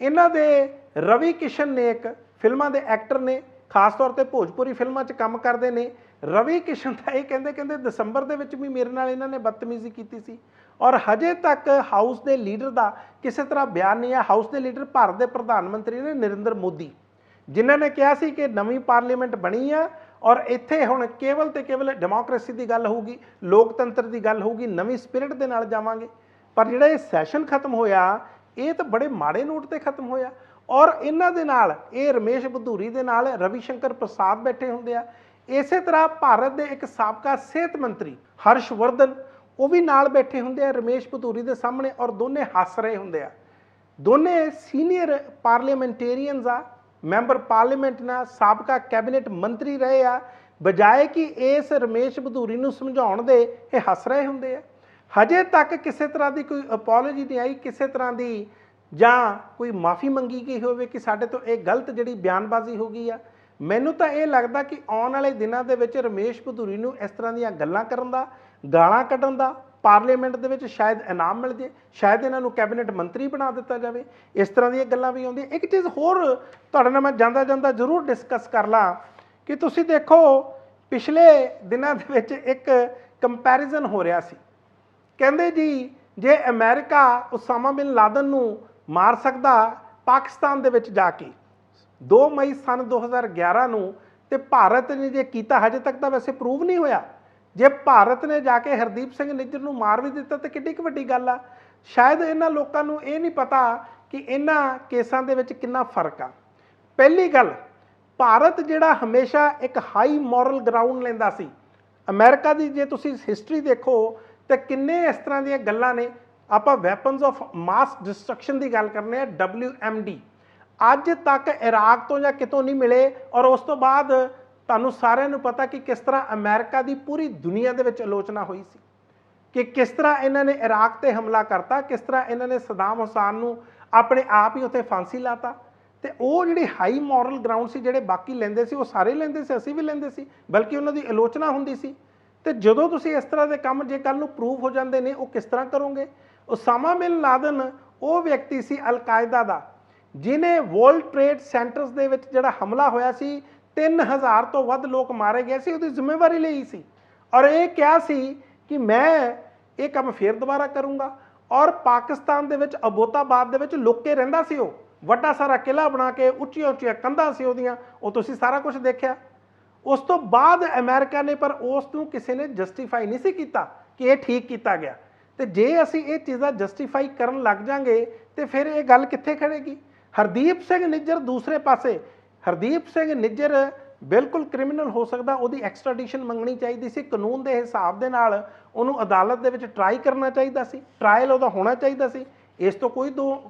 ਇਹਨਾਂ ਦੇ ਰਵੀ ਕਿਸ਼ਨ ਨੇ, ਇੱਕ ਫਿਲਮਾਂ ਦੇ ਐਕਟਰ ਨੇ, ਖਾਸ ਤੌਰ ਤੇ ਭੋਜਪੁਰੀ ਫਿਲਮਾਂ 'ਚ ਕੰਮ ਕਰਦੇ ਨੇ। ਰਵੀ ਕਿਸ਼ਨ ਤਾਂ ਇਹ ਕਹਿੰਦੇ ਦਸੰਬਰ ਦੇ ਵਿੱਚ ਵੀ ਮੇਰੇ ਨਾਲ ਇਹਨਾਂ ਨੇ ਬਦਤਮੀਜ਼ੀ ਕੀਤੀ ਸੀ। ਔਰ ਹਜੇ ਤੱਕ ਹਾਊਸ ਦੇ ਲੀਡਰ ਦਾ ਕਿਸੇ ਤਰ੍ਹਾਂ ਬਿਆਨ ਨਹੀਂ ਹੈ। ਹਾਊਸ ਦੇ ਲੀਡਰ ਭਾਰਤ ਦੇ ਪ੍ਰਧਾਨ ਮੰਤਰੀ ਨੇ ਨਰਿੰਦਰ ਮੋਦੀ, ਜਿਨ੍ਹਾਂ ਨੇ ਕਿਹਾ ਸੀ ਕਿ ਨਵੀਂ ਪਾਰਲੀਮੈਂਟ ਬਣੀ ਆ ਔਰ ਇੱਥੇ ਹੁਣ ਕੇਵਲ ਤੇ ਕੇਵਲ ਡੈਮੋਕ੍ਰੇਸੀ ਦੀ ਗੱਲ ਹੋਊਗੀ, ਲੋਕਤੰਤਰ ਦੀ ਗੱਲ ਹੋਊਗੀ, ਨਵੀਂ ਸਪਿਰਿਟ ਦੇ ਨਾਲ ਜਾਵਾਂਗੇ। ਪਰ ਜਿਹੜਾ ਇਹ ਸੈਸ਼ਨ ਖਤਮ ਹੋਇਆ ਇਹ ਤਾਂ ਬੜੇ ਮਾੜੇ ਨੋਟ ਤੇ ਖਤਮ ਹੋਇਆ। ਔਰ ਇਹਨਾਂ ਦੇ ਨਾਲ ਇਹ ਰਮੇਸ਼ ਬਧੂਰੀ ਦੇ ਨਾਲ ਰਵੀ ਸ਼ੰਕਰ ਪ੍ਰਸਾਦ ਬੈਠੇ ਹੁੰਦੇ ਆ। ਇਸੇ ਤਰ੍ਹਾਂ ਭਾਰਤ ਦੇ ਇੱਕ ਸਾਬਕਾ ਸਿਹਤ ਮੰਤਰੀ ਹਰਸ਼ ਵਰਧਨ ਉਹ ਵੀ ਨਾਲ ਬੈਠੇ ਹੁੰਦੇ ਆ ਰਮੇਸ਼ ਬਧੂਰੀ ਦੇ ਸਾਹਮਣੇ ਔਰ ਦੋਨੇ ਹੱਸ ਰਹੇ ਹੁੰਦੇ ਆ। ਦੋਨੇ ਸੀਨੀਅਰ ਪਾਰਲੀਮੈਂਟੇਰੀਅਨਸ ਆ, ਮੈਂਬਰ ਪਾਰਲੀਮੈਂਟ ਨਾਲ ਸਾਬਕਾ ਕੈਬਨਿਟ ਮੰਤਰੀ ਰਹੇ ਆ। ਬਜਾਏ ਕਿ ਇਸ ਰਮੇਸ਼ ਬਧੂਰੀ ਨੂੰ ਸਮਝਾਉਣ ਦੇ ਇਹ ਹੱਸ ਰਹੇ ਹੁੰਦੇ ਆ। ਹਜੇ ਤੱਕ ਕਿਸੇ ਤਰ੍ਹਾਂ ਦੀ ਕੋਈ ਅਪੋਲੋਜੀ ਨਹੀਂ ਆਈ, ਕਿਸੇ ਤਰ੍ਹਾਂ ਦੀ ਜਾਂ ਕੋਈ ਮਾਫੀ ਮੰਗੀ ਗਈ ਹੋਵੇ ਕਿ ਸਾਡੇ ਤੋਂ ਇਹ ਗਲਤ ਜਿਹੜੀ ਬਿਆਨਬਾਜ਼ੀ ਹੋ ਗਈ ਆ। ਮੈਨੂੰ ਤਾਂ ਇਹ ਲੱਗਦਾ ਕਿ ਆਉਣ ਵਾਲੇ ਦਿਨਾਂ ਦੇ ਵਿੱਚ ਰਮੇਸ਼ ਬਧੂਰੀ ਨੂੰ ਇਸ ਤਰ੍ਹਾਂ ਦੀਆਂ ਗੱਲਾਂ ਕਰਨ ਦਾ, ਗਾਲਾਂ ਕੱਢਣ ਦਾ ਪਾਰਲੀਮੈਂਟ ਦੇ ਵਿੱਚ ਸ਼ਾਇਦ ਇਨਾਮ ਮਿਲ ਜੇ, ਸ਼ਾਇਦ ਇਹਨਾਂ ਨੂੰ ਕੈਬਨਿਟ ਮੰਤਰੀ ਬਣਾ ਦਿੱਤਾ ਜਾਵੇ। ਇਸ ਤਰ੍ਹਾਂ ਦੀਆਂ ਗੱਲਾਂ ਵੀ ਆਉਂਦੀਆਂ। ਇੱਕ ਚੀਜ਼ ਹੋਰ ਤੁਹਾਡੇ ਨਾਲ ਮੈਂ ਜਾਂਦਾ ਜ਼ਰੂਰ ਡਿਸਕਸ ਕਰ ਲਾਂ ਕਿ ਤੁਸੀਂ ਦੇਖੋ ਪਿਛਲੇ ਦਿਨਾਂ ਦੇ ਵਿੱਚ ਇੱਕ ਕੰਪੈਰੀਜ਼ਨ ਹੋ ਰਿਹਾ ਸੀ। ਕਹਿੰਦੇ ਜੀ ਜੇ ਅਮਰੀਕਾ ਉਸਾਮਾ ਬਿਨ ਲਾਦਨ ਨੂੰ ਮਾਰ ਸਕਦਾ ਪਾਕਿਸਤਾਨ ਦੇ ਵਿੱਚ ਜਾ ਕੇ 2 ਮਈ ਸਨ 2011 ਨੂੰ, ਤੇ ਭਾਰਤ ਨੇ ਜੇ ਕੀਤਾ, ਹਜੇ ਤੱਕ ਤਾਂ ਵੈਸੇ ਪ੍ਰੂਵ ਨਹੀਂ ਹੋਇਆ, ਜੇ ਭਾਰਤ ਨੇ ਜਾ ਕੇ ਹਰਦੀਪ ਸਿੰਘ ਨਿੱਜਰ ਨੂੰ ਮਾਰ ਵੀ ਦਿੱਤਾ ਤਾਂ ਕਿੱਡੀ ਕੁ ਵੱਡੀ ਗੱਲ ਆ। ਸ਼ਾਇਦ ਇਹਨਾਂ ਲੋਕਾਂ ਨੂੰ ਇਹ ਨਹੀਂ ਪਤਾ ਕਿ ਇਹਨਾਂ ਕੇਸਾਂ ਦੇ ਵਿੱਚ ਕਿੰਨਾ ਫਰਕ ਆ। ਪਹਿਲੀ ਗੱਲ, ਭਾਰਤ ਜਿਹੜਾ ਹਮੇਸ਼ਾ ਇੱਕ ਹਾਈ ਮੋਰਲ ਗਰਾਊਂਡ ਲੈਂਦਾ ਸੀ। ਅਮਰੀਕਾ ਦੀ ਜੇ ਤੁਸੀਂ ਹਿਸਟਰੀ ਦੇਖੋ ਤੇ ਕਿੰਨੇ ਇਸ ਤਰ੍ਹਾਂ ਦੀਆਂ ਗੱਲਾਂ ਨੇ। ਆਪਾਂ ਵੈਪਨਸ ਆਫ ਮਾਸ ਡਿਸਟਰਕਸ਼ਨ ਦੀ ਗੱਲ ਕਰਨੇ ਆ, WMD, ਅੱਜ ਤੱਕ ਇਰਾਕ ਤੋਂ ਜਾਂ ਕਿਤੋਂ ਨਹੀਂ ਮਿਲੇ। ਔਰ ਉਸ ਤੋਂ ਬਾਅਦ ਤੁਹਾਨੂੰ ਸਾਰਿਆਂ ਨੂੰ ਪਤਾ ਕਿ ਕਿਸ ਤਰ੍ਹਾਂ ਅਮਰੀਕਾ ਦੀ ਪੂਰੀ ਦੁਨੀਆ ਦੇ ਵਿੱਚ ਆਲੋਚਨਾ ਹੋਈ ਸੀ ਕਿ ਕਿਸ ਤਰ੍ਹਾਂ ਇਹਨਾਂ ਨੇ ਇਰਾਕ ਤੇ ਹਮਲਾ ਕਰਤਾ, ਕਿਸ ਤਰ੍ਹਾਂ ਇਹਨਾਂ ਨੇ ਸਦਾਮ ਹੁਸੈਨ ਨੂੰ ਆਪਣੇ ਆਪ ਹੀ ਉੱਥੇ ਫਾਂਸੀ ਲਾਤਾ। ਤੇ ਉਹ ਜਿਹੜੀ ਹਾਈ ਮੋਰਲ ਗਰਾਊਂਡ ਸੀ, ਜਿਹੜੇ ਬਾਕੀ ਲੈਂਦੇ ਸੀ ਉਹ ਸਾਰੇ ਲੈਂਦੇ ਸੀ, ਅਸੀਂ ਵੀ ਲੈਂਦੇ ਸੀ, ਬਲਕਿ ਉਹਨਾਂ ਦੀ ਆਲੋਚਨਾ ਹੁੰਦੀ ਸੀ। ਤੇ ਜਦੋਂ ਤੁਸੀਂ ਇਸ ਤਰ੍ਹਾਂ ਦੇ ਕੰਮ ਜੇ ਕੱਲ ਨੂੰ ਪ੍ਰੂਵ ਹੋ ਜਾਂਦੇ ਨੇ, ਉਹ ਕਿਸ ਤਰ੍ਹਾਂ ਕਰੋਗੇ। ਉਸਾਮਾ ਬਿਨ ਲਾਦਨ ਉਹ ਵਿਅਕਤੀ ਸੀ ਅਲ-ਕਾਇਦਾ ਦਾ ਜਿਹਨੇ ਵਰਲਡ ਟ੍ਰੇਡ ਸੈਂਟਰਸ ਦੇ ਵਿੱਚ ਜਿਹੜਾ ਹਮਲਾ ਹੋਇਆ ਸੀ, 3000 ਤੋਂ ਵੱਧ ਲੋਕ ਮਾਰੇ ਗਏ ਸੀ, ਉਹਦੀ ਜ਼ਿੰਮੇਵਾਰੀ ਲਈ ਸੀ। ਔਰ ਇਹ ਕਿਹਾ ਸੀ ਕਿ ਮੈਂ ਇਹ ਕੰਮ ਫੇਰ ਦੁਬਾਰਾ ਕਰੂੰਗਾ। ਔਰ ਪਾਕਿਸਤਾਨ ਦੇ ਵਿੱਚ ਅਬੋਤਾਬਾਦ ਦੇ ਵਿੱਚ ਲੁੱਕ ਕੇ ਰਹਿੰਦਾ ਸੀ, ਉਹ ਵੱਡਾ ਸਾਰਾ ਕਿਲਾ ਬਣਾ ਕੇ, ਉੱਚੀਆਂ ਉੱਚੀਆਂ ਕੰਧਾਂ ਸੀ ਉਹਦੀਆਂ, ਉਹ ਤੁਸੀਂ ਸਾਰਾ ਕੁਝ ਦੇਖਿਆ। ਉਸ ਤੋਂ ਬਾਅਦ ਅਮਰੀਕਾ ਨੇ, ਪਰ ਉਸ ਨੂੰ ਕਿਸੇ ਨੇ ਜਸਟੀਫਾਈ ਨਹੀਂ ਸੀ ਕੀਤਾ ਕਿ ਇਹ ਠੀਕ ਕੀਤਾ ਗਿਆ। ਤੇ ਜੇ ਅਸੀਂ ਇਹ ਚੀਜ਼ਾਂ ਜਸਟੀਫਾਈ ਕਰਨ ਲੱਗ ਜਾਾਂਗੇ ਤੇ ਫਿਰ ਇਹ ਗੱਲ ਕਿੱਥੇ ਖੜੇਗੀ। ਹਰਦੀਪ ਸਿੰਘ ਨਿੱਜਰ ਦੂਸਰੇ ਪਾਸੇ, ਹਰਦੀਪ ਸਿੰਘ ਨਿੱਜਰ ਬਿਲਕੁਲ ਕ੍ਰਿਮੀਨਲ ਹੋ ਸਕਦਾ, ਉਹਦੀ ਐਕਸਟ੍ਰੈਡੀਸ਼ਨ ਮੰਗਣੀ ਚਾਹੀਦੀ ਸੀ, ਕਾਨੂੰਨ ਦੇ ਹਿਸਾਬ ਦੇ ਨਾਲ ਉਹਨੂੰ ਅਦਾਲਤ ਦੇ ਵਿੱਚ ਟਰਾਈ ਕਰਨਾ ਚਾਹੀਦਾ ਸੀ, ਟਰਾਇਲ ਉਹਦਾ ਹੋਣਾ ਚਾਹੀਦਾ ਸੀ। ਇਸ ਤੋਂ ਕੋਈ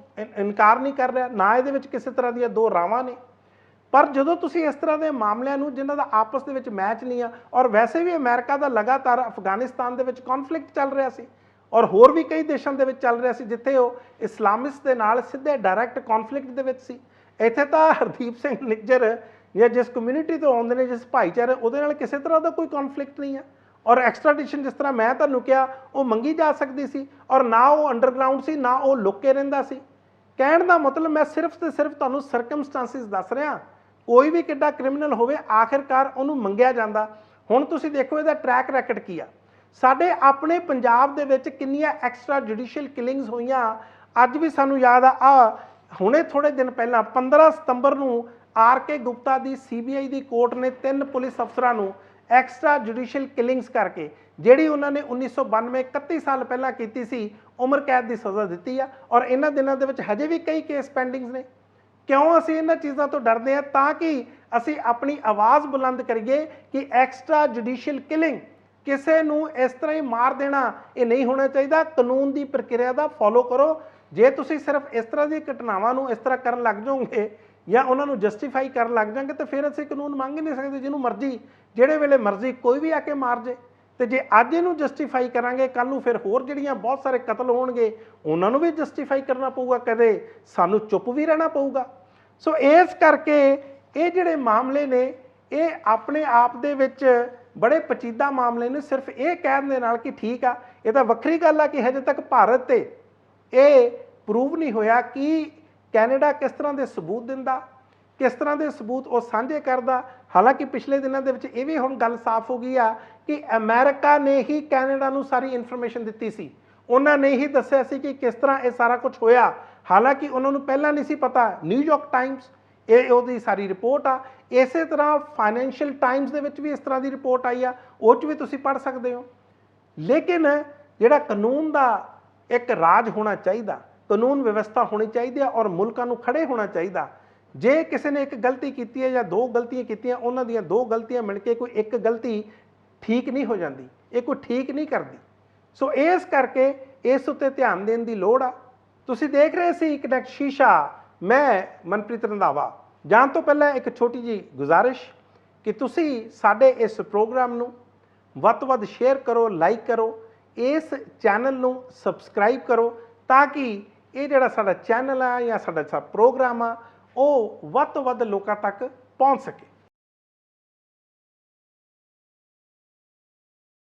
ਇਨਕਾਰ ਨਹੀਂ ਕਰ ਰਿਹਾ, ਨਾ ਇਹਦੇ ਵਿੱਚ ਕਿਸੇ ਤਰ੍ਹਾਂ ਦੀਆਂ ਦੋ ਰਾਵਾਂ ਨੇ। ਪਰ ਜਦੋਂ ਤੁਸੀਂ ਇਸ ਤਰ੍ਹਾਂ ਦੇ ਮਾਮਲਿਆਂ ਨੂੰ ਜਿਨ੍ਹਾਂ ਦਾ ਆਪਸ ਦੇ ਵਿੱਚ ਮੈਚ ਨਹੀਂ ਆ, ਔਰ ਵੈਸੇ ਵੀ ਅਮਰੀਕਾ ਦਾ ਲਗਾਤਾਰ ਅਫਗਾਨਿਸਤਾਨ ਦੇ ਵਿੱਚ ਕੌਨਫਲਿਕਟ ਚੱਲ ਰਿਹਾ ਸੀ ਔਰ ਹੋਰ ਵੀ ਕਈ ਦੇਸ਼ਾਂ ਦੇ ਵਿੱਚ ਚੱਲ ਰਿਹਾ ਸੀ ਜਿੱਥੇ ਉਹ ਇਸਲਾਮਿਸਟ ਦੇ ਨਾਲ ਸਿੱਧੇ ਡਾਇਰੈਕਟ ਕੌਨਫਲਿਕਟ ਦੇ ਵਿੱਚ ਸੀ। ਇੱਥੇ ਤਾਂ ਹਰਦੀਪ ਸਿੰਘ ਨਿੱਜਰ ਜਾਂ ਜਿਸ ਕਮਿਊਨਿਟੀ ਤੋਂ ਆਉਂਦੇ ਨੇ, ਜਿਸ ਭਾਈਚਾਰੇ, ਉਹਦੇ ਨਾਲ ਕਿਸੇ ਤਰ੍ਹਾਂ ਦਾ ਕੋਈ ਕੌਨਫਲਿਕਟ ਨਹੀਂ ਹੈ। ਔਰ ਐਕਸਟ੍ਰੈਡੀਸ਼ਨ ਜਿਸ ਤਰ੍ਹਾਂ ਮੈਂ ਤੁਹਾਨੂੰ ਕਿਹਾ ਉਹ ਮੰਗੀ ਜਾ ਸਕਦੀ ਸੀ, ਔਰ ਨਾ ਉਹ ਅੰਡਰਗਰਾਊਂਡ ਸੀ, ਨਾ ਉਹ ਲੁੱਕ ਕੇ ਰਹਿੰਦਾ ਸੀ। ਕਹਿਣ ਦਾ ਮਤਲਬ ਮੈਂ ਸਿਰਫ ਤੇ ਸਿਰਫ ਤੁਹਾਨੂੰ ਸਰਕਮਸਟੈਂਸਿਸ ਦੱਸ ਰਿਹਾ। ਕੋਈ ਵੀ ਕਿੱਡਾ ਕ੍ਰਿਮੀਨਲ ਹੋਵੇ, ਆਖਿਰਕਾਰ ਉਹਨੂੰ ਮੰਗਿਆ ਜਾਂਦਾ। ਹੁਣ ਤੁਸੀਂ ਦੇਖੋ ਇਹਦਾ ਟਰੈਕ ਰੈਕਡ ਕੀ ਆ। ਸਾਡੇ ਆਪਣੇ ਪੰਜਾਬ ਦੇ ਵਿੱਚ ਕਿੰਨੀਆਂ ਐਕਸਟਰਾ ਜੁਡੀਸ਼ੀਅਲ ਕਿਲਿੰਗਸ ਹੋਈਆਂ, ਅੱਜ ਵੀ ਸਾਨੂੰ ਯਾਦ ਆ। ਹੁਣੇ ਥੋੜੇ ਦਿਨ ਪਹਿਲਾਂ 15 ਸਤੰਬਰ ਨੂੰ ਆਰ.ਕੇ. ਗੁਪਤਾ ਦੀ CBI ਦੀ ਕੋਰਟ ਨੇ 3 ਪੁਲਿਸ ਅਫਸਰਾਂ ਨੂੰ ਐਕਸਟਰਾ ਜੁਡੀਸ਼ੀਅਲ ਕਿਲਿੰਗਸ ਕਰਕੇ, ਜਿਹੜੀ ਉਹਨਾਂ ਨੇ 1992 31 ਸਾਲ ਪਹਿਲਾਂ ਕੀਤੀ ਸੀ, ਉਮਰ ਕੈਦ ਦੀ ਸਜ਼ਾ ਦਿੱਤੀ ਆ। ਔਰ ਇਹਨਾਂ ਦਿਨਾਂ ਦੇ ਵਿੱਚ ਹਜੇ ਵੀ ਕਈ ਕੇਸ ਪੈਂਡਿੰਗਸ ਨੇ। ਕਿਉਂ ਅਸੀਂ ਇਹਨਾਂ ਚੀਜ਼ਾਂ ਤੋਂ ਡਰਦੇ ਹਾਂ? ਤਾਂ ਕਿ ਅਸੀਂ ਆਪਣੀ ਆਵਾਜ਼ ਬੁਲੰਦ ਕਰੀਏ ਕਿ ਐਕਸਟਰਾ ਜੁਡੀਸ਼ੀਅਲ ਕਿਲਿੰਗ, ਕਿਸੇ ਨੂੰ ਇਸ ਤਰ੍ਹਾਂ ਹੀ ਮਾਰ ਦੇਣਾ, ਇਹ ਨਹੀਂ ਹੋਣਾ ਚਾਹੀਦਾ। ਕਾਨੂੰਨ ਦੀ ਪ੍ਰਕਿਰਿਆ ਦਾ ਫੋਲੋ ਕਰੋ। ਜੇ ਤੁਸੀਂ ਸਿਰਫ ਇਸ ਤਰ੍ਹਾਂ ਦੀਆਂ ਘਟਨਾਵਾਂ ਨੂੰ ਇਸ ਤਰ੍ਹਾਂ ਕਰਨ ਲੱਗ ਜਾਓਗੇ ਜਾਂ ਉਹਨਾਂ ਨੂੰ ਜਸਟੀਫਾਈ ਕਰਨ ਲੱਗ ਜਾਵਾਂਗੇ ਤਾਂ ਫਿਰ ਅਸੀਂ ਕਾਨੂੰਨ ਮੰਗ ਹੀ ਨਹੀਂ ਸਕਦੇ। ਜਿਹਨੂੰ ਮਰਜ਼ੀ ਜਿਹੜੇ ਵੇਲੇ ਮਰਜ਼ੀ ਕੋਈ ਵੀ ਆ ਕੇ ਮਾਰ ਜੇ। ਤੇ ਜੇ ਅੱਜ ਇਹਨੂੰ ਜਸਟੀਫਾਈ ਕਰਾਂਗੇ, ਕੱਲ੍ਹ ਨੂੰ ਫਿਰ ਹੋਰ ਜਿਹੜੀਆਂ ਬਹੁਤ ਸਾਰੇ ਕਤਲ ਹੋਣਗੇ ਉਹਨਾਂ ਨੂੰ ਵੀ ਜਸਟੀਫਾਈ ਕਰਨਾ ਪਊਗਾ, ਕਦੇ ਸਾਨੂੰ ਚੁੱਪ ਵੀ ਰਹਿਣਾ ਪਊਗਾ। ਸੋ ਇਸ ਕਰਕੇ ਇਹ ਜਿਹੜੇ ਮਾਮਲੇ ਨੇ ਇਹ ਆਪਣੇ ਆਪ ਦੇ ਵਿੱਚ ਬੜੇ ਪਚੀਦਾ ਮਾਮਲੇ ਨੇ। ਸਿਰਫ ਇਹ ਕਹਿਣ ਦੇ ਨਾਲ ਕਿ ਠੀਕ ਆ, ਇਹ ਤਾਂ ਵੱਖਰੀ ਗੱਲ ਆ ਕਿ ਹਜੇ ਤੱਕ ਭਾਰਤ ਤੇ ਇਹ ਪ੍ਰੂਵ ਨਹੀਂ ਹੋਇਆ ਕਿ ਕੈਨੇਡਾ ਕਿਸ ਤਰ੍ਹਾਂ ਦੇ ਸਬੂਤ ਦਿੰਦਾ, ਕਿਸ ਤਰ੍ਹਾਂ ਦੇ ਸਬੂਤ ਉਹ ਸਾਂਝੇ ਕਰਦਾ। ਹਾਲਾਂਕਿ ਪਿਛਲੇ ਦਿਨਾਂ ਦੇ ਵਿੱਚ ਇਹ ਵੀ ਹੁਣ ਗੱਲ ਸਾਫ਼ ਹੋ ਗਈ ਆ ਕਿ ਅਮਰੀਕਾ ਨੇ ਹੀ ਕੈਨੇਡਾ ਨੂੰ ਸਾਰੀ ਇਨਫੋਰਮੇਸ਼ਨ ਦਿੱਤੀ ਸੀ। ਉਹਨਾਂ ਨੇ ਹੀ ਦੱਸਿਆ ਸੀ ਕਿ ਕਿਸ ਤਰ੍ਹਾਂ ਇਹ ਸਾਰਾ ਕੁਝ ਹੋਇਆ। ਹਾਲਾਂਕਿ ਉਹਨਾਂ ਨੂੰ ਪਹਿਲਾਂ ਨਹੀਂ ਸੀ ਪਤਾ। ਨਿਊਯਾਰਕ ਟਾਈਮਸ ਇਹ ਉਹਦੀ ਸਾਰੀ ਰਿਪੋਰਟ ਆ। ਇਸੇ ਤਰ੍ਹਾਂ ਫਾਈਨੈਂਸ਼ੀਅਲ ਟਾਈਮਸ ਦੇ ਵਿੱਚ ਵੀ ਇਸ ਤਰ੍ਹਾਂ ਦੀ ਰਿਪੋਰਟ ਆਈ ਆ, ਉਹ 'ਚ ਵੀ ਤੁਸੀਂ ਪੜ੍ਹ ਸਕਦੇ ਹੋ। ਲੇਕਿਨ ਜਿਹੜਾ ਕਾਨੂੰਨ ਦਾ ਇੱਕ ਰਾਜ ਹੋਣਾ ਚਾਹੀਦਾ, ਕਾਨੂੰਨ ਵਿਵਸਥਾ ਹੋਣੀ ਚਾਹੀਦੀ ਹੈ ਔਰ ਮੁਲਕਾਂ ਨੂੰ ਖੜੇ ਹੋਣਾ ਚਾਹੀਦਾ। ਜੇ ਕਿਸੇ ਨੇ ਇੱਕ ਗਲਤੀ ਕੀਤੀ ਹੈ ਜਾਂ ਦੋ ਗਲਤੀਆਂ ਕੀਤੀਆਂ, ਉਹਨਾਂ ਦੀਆਂ ਦੋ ਗਲਤੀਆਂ ਮਿਲ ਕੇ ਕੋਈ ਇੱਕ ਗਲਤੀ ਠੀਕ ਨਹੀਂ ਹੋ ਜਾਂਦੀ, ਇਹ ਕੋਈ ਠੀਕ ਨਹੀਂ ਕਰਦੀ। ਸੋ ਇਸ ਕਰਕੇ ਇਸ ਉੱਤੇ ਧਿਆਨ ਦੇਣ ਦੀ ਲੋੜ ਆ। ਤੁਸੀਂ ਦੇਖ ਰਹੇ ਸੀ ਕਨੈਕਟ ਸ਼ੀਸ਼ਾ, ਮੈਂ ਮਨਪ੍ਰੀਤ ਰੰਧਾਵਾ। ਜਾਣ ਤੋਂ ਪਹਿਲਾਂ ਇੱਕ ਛੋਟੀ ਜਿਹੀ ਗੁਜ਼ਾਰਿਸ਼ ਕਿ ਤੁਸੀਂ ਸਾਡੇ ਇਸ ਪ੍ਰੋਗਰਾਮ ਨੂੰ ਵੱਧ ਤੋਂ ਵੱਧ ਸ਼ੇਅਰ ਕਰੋ, ਲਾਈਕ ਕਰੋ, ਇਸ ਚੈਨਲ ਨੂੰ ਸਬਸਕ੍ਰਾਈਬ ਕਰੋ, ਤਾਂ ਕਿ ਇਹ ਜਿਹੜਾ ਸਾਡਾ ਚੈਨਲ ਆ ਜਾਂ ਸਾਡਾ ਪ੍ਰੋਗਰਾਮ ਆ ਉਹ ਵੱਧ ਤੋਂ ਵੱਧ ਲੋਕਾਂ ਤੱਕ ਪਹੁੰਚ ਸਕੇ।